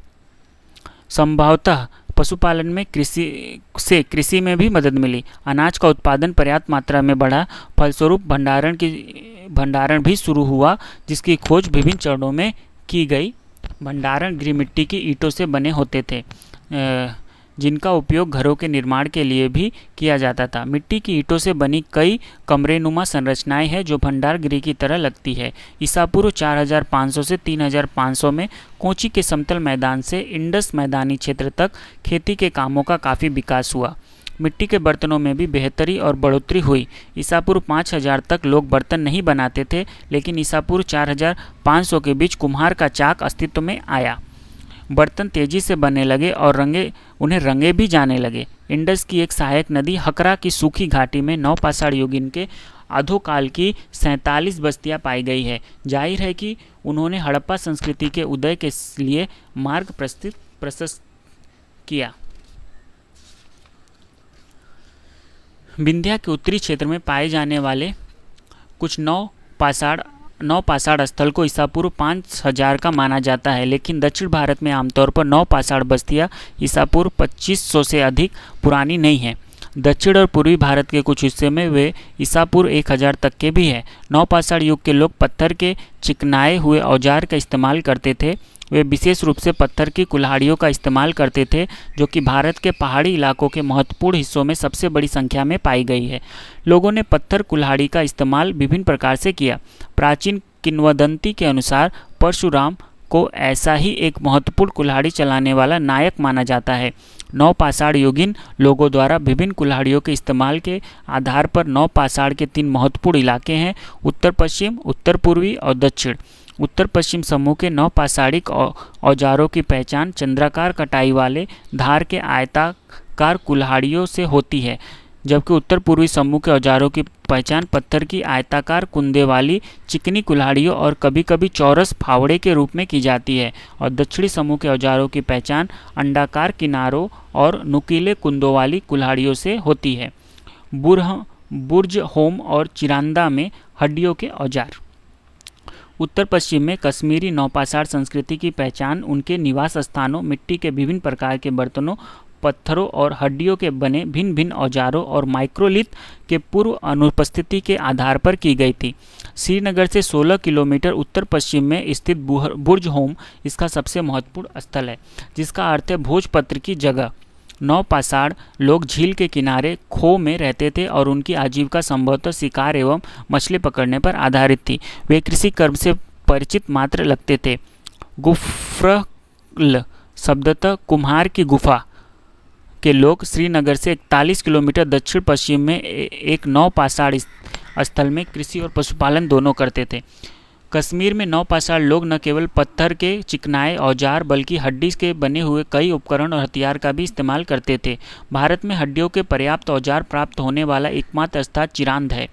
संभवतः पशुपालन में कृषि में भी मदद मिली। अनाज का उत्पादन पर्याप्त मात्रा में बढ़ा, फलस्वरूप भंडारण भी शुरू हुआ, जिसकी खोज विभिन्न चरणों में की गई। भंडारण गृह मिट्टी की ईंटों से बने होते थे, जिनका उपयोग घरों के निर्माण के लिए भी किया जाता था। मिट्टी की ईंटों से बनी कई कमरेनुमा संरचनाएं हैं जो भंडार गृह की तरह लगती है। ईसा पूर्व 4500 से 3500 में कोची के समतल मैदान से इंडस मैदानी क्षेत्र तक खेती के कामों का काफ़ी विकास हुआ। मिट्टी के बर्तनों में भी बेहतरी और बढ़ोतरी हुई। ईसा पूर्व 5000 तक लोग बर्तन नहीं बनाते थे, लेकिन ईसा पूर्व 4500 के बीच कुम्हार का चाक अस्तित्व में आया। बर्तन तेजी से बनने लगे और उन्हें रंगे भी जाने लगे। इंडस की एक सहायक नदी हकरा की सूखी घाटी में नवपाषाण युगीन के अधोकाल की 47 बस्तियां पाई गई है। जाहिर है कि उन्होंने हड़प्पा संस्कृति के उदय के लिए मार्ग प्रशस्त किया। विंध्या के उत्तरी क्षेत्र में पाए जाने वाले कुछ नौ पाषाण स्थल को ईसा पूर्व 5000 का माना जाता है, लेकिन दक्षिण भारत में आमतौर पर 9 पाषाण बस्तियां ईसा पूर्व 2500 से अधिक पुरानी नहीं हैं। दक्षिण और पूर्वी भारत के कुछ हिस्से में वे ईसा पूर्व 1000 तक के भी हैं। 9 पाषाण युग के लोग पत्थर के चिकनाए हुए औजार का इस्तेमाल करते थे। वे विशेष रूप से पत्थर की कुल्हाड़ियों का इस्तेमाल करते थे, जो कि भारत के पहाड़ी इलाकों के महत्वपूर्ण हिस्सों में सबसे बड़ी संख्या में पाई गई है। लोगों ने पत्थर कुल्हाड़ी का इस्तेमाल विभिन्न प्रकार से किया। प्राचीन किंवदंती के अनुसार परशुराम को ऐसा ही एक महत्वपूर्ण कुल्हाड़ी चलाने वाला नायक माना जाता है। 9 पाषाण युगीन लोगों द्वारा विभिन्न कुल्हाड़ियों के इस्तेमाल के आधार पर 9 पाषाण के 3 महत्वपूर्ण इलाके हैं: उत्तर पश्चिम, उत्तर पूर्वी और दक्षिण। उत्तर पश्चिम समूह के 9 पाषाणिक औजारों की पहचान चंद्राकार कटाई वाले धार के आयताकार कुल्हाड़ियों से होती है, जबकि उत्तर पूर्वी समूह के औजारों की पहचान पत्थर की आयताकार कुंदे वाली चिकनी कुल्हाड़ियों और कभी कभी चौरस फावड़े के रूप में की जाती है, और दक्षिणी समूह के औजारों की पहचान अंडाकार किनारों और नुकीले कुंदों वाली कुल्हाड़ियों से होती है। बुर्ज होम और चिरांदा में हड्डियों के औजार। उत्तर पश्चिम में कश्मीरी नौपाषाण संस्कृति की पहचान उनके निवास स्थानों, मिट्टी के विभिन्न प्रकार के बर्तनों, पत्थरों और हड्डियों के बने भिन्न भिन्न औजारों और माइक्रोलिथ के पूर्व अनुपस्थिति के आधार पर की गई थी। श्रीनगर से 16 किलोमीटर उत्तर पश्चिम में स्थित बुर्ज होम इसका सबसे महत्वपूर्ण स्थल है, जिसका अर्थ है भोजपत्र की जगह। 9 पाषाण लोग झील के किनारे खो में रहते थे और उनकी आजीविका संभवतः शिकार एवं मछली पकड़ने पर आधारित थी। वे कृषि कर्म से परिचित मात्र लगते थे। गुफ्रल शब्दतः कुम्हार की गुफा के लोग श्रीनगर से 41 किलोमीटर दक्षिण पश्चिम में एक 9 पाषाण स्थल में कृषि और पशुपालन दोनों करते थे। कश्मीर में 9 पाषाण लोग न केवल पत्थर के चिकनाए औजार बल्कि हड्डी के बने हुए कई उपकरण और हथियार का भी इस्तेमाल करते थे। भारत में हड्डियों के पर्याप्त औजार प्राप्त होने वाला एकमात्र स्थान चिरांद है,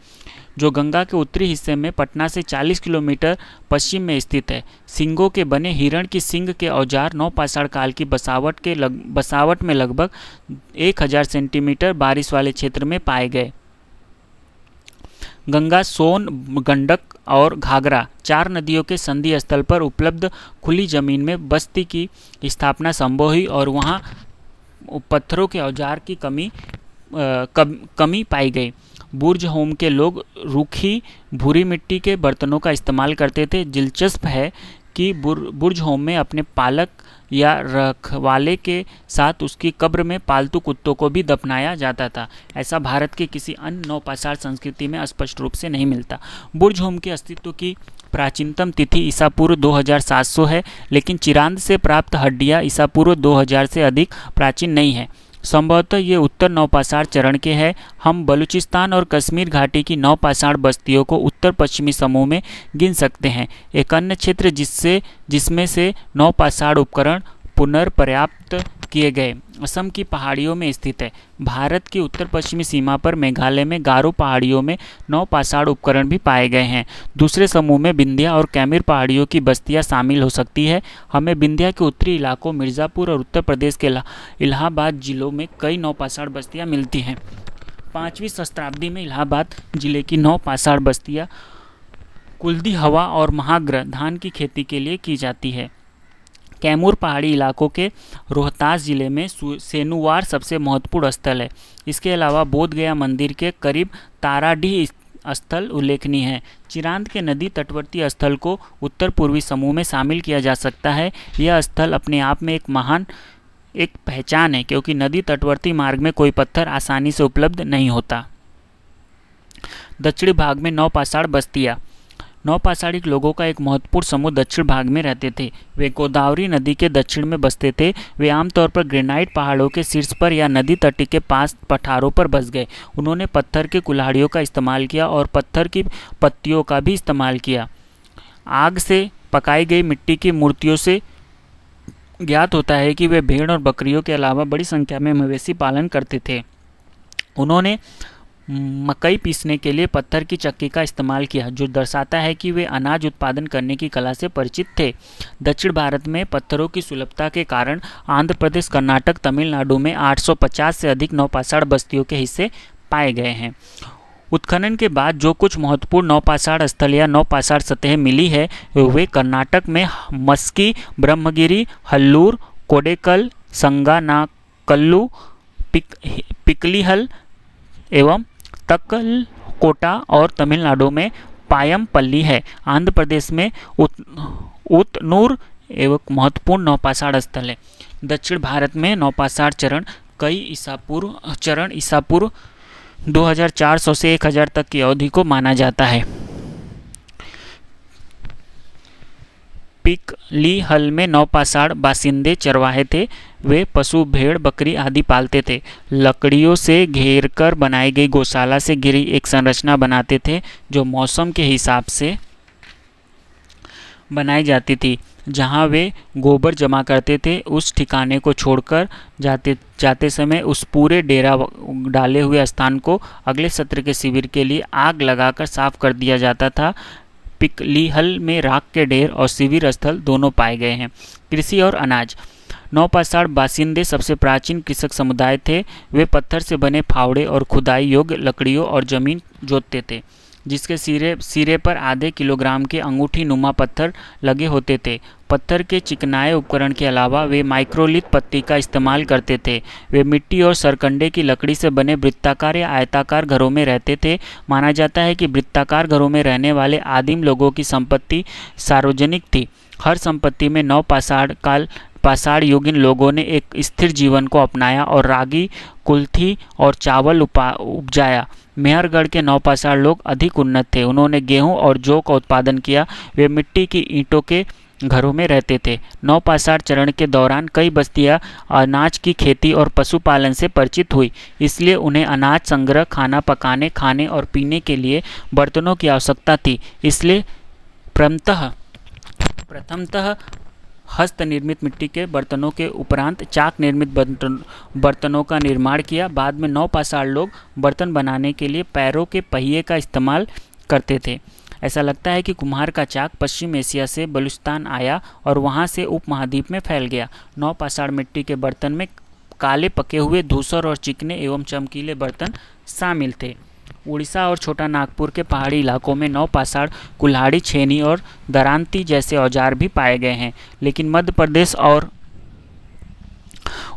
जो गंगा के उत्तरी हिस्से में पटना से 40 किलोमीटर पश्चिम में स्थित है। सींगों के बने हिरण की सींग के औजार 9 पाषाण काल की बसावट में लगभग 1000 सेंटीमीटर बारिश वाले क्षेत्र में पाए गए। गंगा, सोन, गंडक और घाघरा 4 नदियों के संधि स्थल पर उपलब्ध खुली जमीन में बस्ती की स्थापना संभव हुई और वहां पत्थरों के औजार की कमी पाई गई। बुर्ज होम के लोग रूखी भूरी मिट्टी के बर्तनों का इस्तेमाल करते थे। दिलचस्प है कि बुर्ज होम में अपने पालक या रखवाले के साथ उसकी कब्र में पालतू कुत्तों को भी दफनाया जाता था। ऐसा भारत के किसी अन्य 9 पाषाण संस्कृति में स्पष्ट रूप से नहीं मिलता। बुर्ज होम के अस्तित्व की प्राचीनतम तिथि ईसा पूर्व 2700 है, लेकिन चिरांद से प्राप्त हड्डियां ईसा पूर्व 2000 से अधिक प्राचीन नहीं है। संभवतः ये उत्तर 9 पाषाण चरण के हैं। हम बलूचिस्तान और कश्मीर घाटी की 9 पाषाण बस्तियों को उत्तर पश्चिमी समूह में गिन सकते हैं। एक अन्य क्षेत्र जिसमें से 9 पाषाण उपकरण पुनर्पर्याप्त किए गए असम की पहाड़ियों में स्थित है। भारत की उत्तर पश्चिमी सीमा पर मेघालय में गारो पहाड़ियों में 9 पाषाण उपकरण भी पाए गए हैं। दूसरे समूह में विंध्या और कैमूर पहाड़ियों की बस्तियां शामिल हो सकती है। हमें विंध्या के उत्तरी इलाकों, मिर्ज़ापुर और उत्तर प्रदेश के इलाहाबाद जिलों में कई 9 पाषाण बस्तियां मिलती हैं। 5वीं शताब्दी में इलाहाबाद जिले की 9 पाषाण बस्तियां कुल्दी, हवा और महाग्र धान की खेती के लिए की जाती है। कैमूर पहाड़ी इलाकों के रोहतास जिले में सेनुवार सबसे महत्वपूर्ण स्थल है। इसके अलावा बोधगया मंदिर के करीब ताराडीह स्थल उल्लेखनीय है। चिरांद के नदी तटवर्ती स्थल को उत्तर पूर्वी समूह में शामिल किया जा सकता है। यह स्थल अपने आप में एक पहचान है, क्योंकि नदी तटवर्ती मार्ग में कोई पत्थर आसानी से उपलब्ध नहीं होता। दक्षिणी भाग में 9 पाषाण बस्तियां। 9 पाषाणिक लोगों का एक महत्वपूर्ण समूह दक्षिण भाग में रहते थे। वे गोदावरी नदी के दक्षिण में बसते थे। वे आमतौर पर ग्रेनाइट पहाड़ों के शीर्ष पर या नदी तट के पास पठारों पर बस गए। उन्होंने पत्थर के कुल्हाड़ियों का इस्तेमाल किया और पत्थर की पत्तियों का भी इस्तेमाल किया। आग से पकाई गई मिट्टी की मूर्तियों से ज्ञात होता है कि वे भेड़ और बकरियों के अलावा बड़ी संख्या में मवेशी पालन करते थे। उन्होंने मकई पीसने के लिए पत्थर की चक्की का इस्तेमाल किया, जो दर्शाता है कि वे अनाज उत्पादन करने की कला से परिचित थे। दक्षिण भारत में पत्थरों की सुलभता के कारण आंध्र प्रदेश, कर्नाटक, तमिलनाडु में 850 से अधिक नौपाषाण बस्तियों के हिस्से पाए गए हैं। उत्खनन के बाद जो कुछ महत्वपूर्ण नौपाषाण स्थल या नौपाषाण सतहें मिली है वे कर्नाटक में मस्की, ब्रह्मगिरी, हल्लूर, कोडेकल, संगानाकल्लू, पिकलीहल एवं तक्कलकोटा और तमिलनाडु में पायमपल्ली है। आंध्र प्रदेश में उतनूर एवं महत्वपूर्ण नौपाषाण स्थल है। दक्षिण भारत में नौपाषाण चरण ईसा पूर्व 2400 से 1000 तक की अवधि को माना जाता है। पिकलीहल में नौपाषाण बासिंदे चरवाहे थे। वे पशु, भेड़, बकरी आदि पालते थे। लकड़ियों से घेरकर बनाई गई गौशाला से घिरी एक संरचना बनाते थे जो मौसम के हिसाब से बनाई जाती थी। जहां वे गोबर जमा करते थे, उस ठिकाने को छोड़कर जाते समय उस पूरे डेरा डाले हुए स्थान को अगले सत्र के शिविर के लिए आग लगाकर साफ कर दिया जाता था। पिकलीहल में राख के ढेर और शिविर स्थल दोनों पाए गए हैं। कृषि और अनाज। नौपाषाण बासिंदे सबसे प्राचीन कृषक समुदाय थे। वे पत्थर से बने फावड़े और खुदाई योग्य लकड़ियों और जमीन जोतते थे, जिसके सिरे पर आधे किलोग्राम के अंगूठी नुमा पत्थर लगे होते थे। पत्थर के चिकनाए उपकरण के अलावा वे माइक्रोलिथ पत्ती का इस्तेमाल करते थे। वे मिट्टी और सरकंडे की लकड़ी से बने वृत्ताकार या आयताकार घरों में रहते थे। माना जाता है कि वृत्ताकार घरों में रहने वाले आदिम लोगों की संपत्ति सार्वजनिक थी। हर संपत्ति में पाषाण युगीन लोगों ने एक स्थिर जीवन को अपनाया और रागी, कुल्थी और चावल उपजाया। मेहरगढ़ के नौपाषाण लोग अधिक उन्नत थे। उन्होंने गेहूं और जौ का उत्पादन किया। वे मिट्टी की ईंटों के घरों में रहते थे। नौपाषाण चरण के दौरान कई बस्तियां अनाज की खेती और पशुपालन से परिचित हुई, इसलिए उन्हें अनाज संग्रह, खाना पकाने, खाने और पीने के लिए बर्तनों की आवश्यकता थी। इसलिए प्रथमतः हस्त निर्मित मिट्टी के बर्तनों के उपरांत चाक निर्मित बर्तनों का निर्माण किया। बाद में नौपाषाण लोग बर्तन बनाने के लिए पैरों के पहिए का इस्तेमाल करते थे। ऐसा लगता है कि कुम्हार का चाक पश्चिम एशिया से बलूचिस्तान आया और वहां से उपमहाद्वीप में फैल गया। नौपाषाण मिट्टी के बर्तन में काले पके हुए, धूसर और चिकने एवं चमकीले बर्तन शामिल थे। उड़ीसा और छोटा नागपुर के पहाड़ी इलाकों में नौपाषाण कुल्हाड़ी, छेनी और दरांती जैसे औजार भी पाए गए हैं, लेकिन मध्य प्रदेश और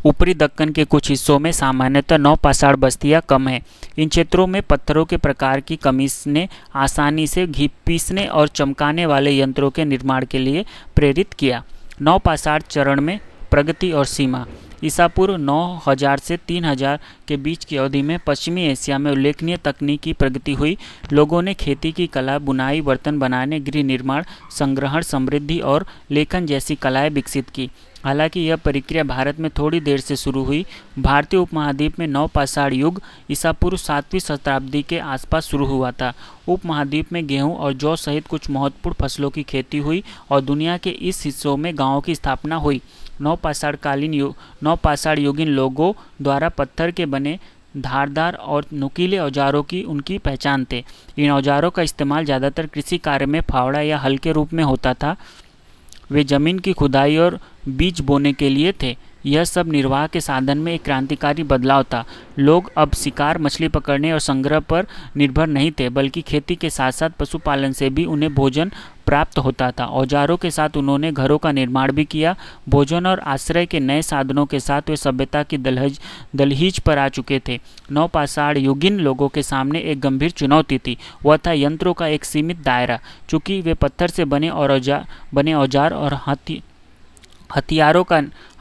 ऊपरी दक्कन के कुछ हिस्सों में सामान्यतः नौपाषाण बस्तियां कम हैं। इन क्षेत्रों में पत्थरों के प्रकार की कमी ने आसानी से घी पीसने और चमकाने वाले यंत्रों के निर्माण के लिए प्रेरित किया। नौपाषाण चरण में प्रगति और सीमा। ईसा पूर्व 9000 से 3000 के बीच की अवधि में पश्चिमी एशिया में उल्लेखनीय तकनीकी प्रगति हुई। लोगों ने खेती की कला, बुनाई, बर्तन बनाने, गृह निर्माण, संग्रहण, समृद्धि और लेखन जैसी कलाएं विकसित की। हालांकि यह प्रक्रिया भारत में थोड़ी देर से शुरू हुई। भारतीय उपमहाद्वीप में नवपाषाण युग ईसा पूर्व 7वीं शताब्दी के आसपास शुरू हुआ था। उपमहाद्वीप में गेहूं और जौ सहित कुछ महत्वपूर्ण फसलों की खेती हुई और दुनिया के इस हिस्सों में गांवों की स्थापना हुई। नवपाषाण युगीन लोगों द्वारा पत्थर के बने धारदार और नुकीले औजारों की उनकी पहचान थे। इन औजारों का इस्तेमाल ज़्यादातर कृषि कार्य में फावड़ा या हल के रूप में होता था। वे जमीन की खुदाई और बीज बोने के लिए थे। यह सब निर्वाह के साधन में एक क्रांतिकारी बदलाव था। लोग अब शिकार, मछली पकड़ने और संग्रह पर निर्भर नहीं थे, बल्कि खेती के साथ साथ पशुपालन से भी उन्हें भोजन प्राप्त होता था। औजारों के साथ उन्होंने घरों का निर्माण भी किया। भोजन और आश्रय के नए साधनों के साथ वे सभ्यता की दलहीज पर आ चुके थे। नवपाषाण युगीन लोगों के सामने एक गंभीर चुनौती थी, वह था यंत्रों का एक सीमित दायरा। चूंकि वे पत्थर से बने औजार और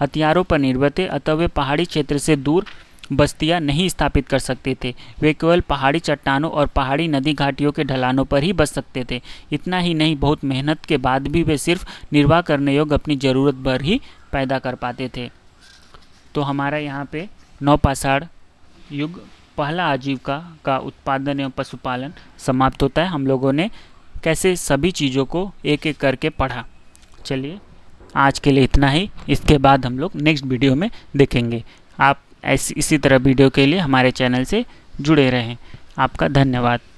हथियारों पर निर्भर थे, अतः वे पहाड़ी क्षेत्र से दूर बस्तियां नहीं स्थापित कर सकते थे। वे केवल पहाड़ी चट्टानों और पहाड़ी नदी घाटियों के ढलानों पर ही बस सकते थे। इतना ही नहीं, बहुत मेहनत के बाद भी वे सिर्फ निर्वाह करने योग्य अपनी ज़रूरत भर ही पैदा कर पाते थे। तो हमारा यहाँ पे नवपाषाण युग पहला आजीविका का उत्पादन एवं पशुपालन समाप्त होता है। हम लोगों ने कैसे सभी चीज़ों को एक एक करके पढ़ा। चलिए आज के लिए इतना ही, इसके बाद हम लोग नेक्स्ट वीडियो में देखेंगे। आप इसी तरह वीडियो के लिए हमारे चैनल से जुड़े रहें। आपका धन्यवाद।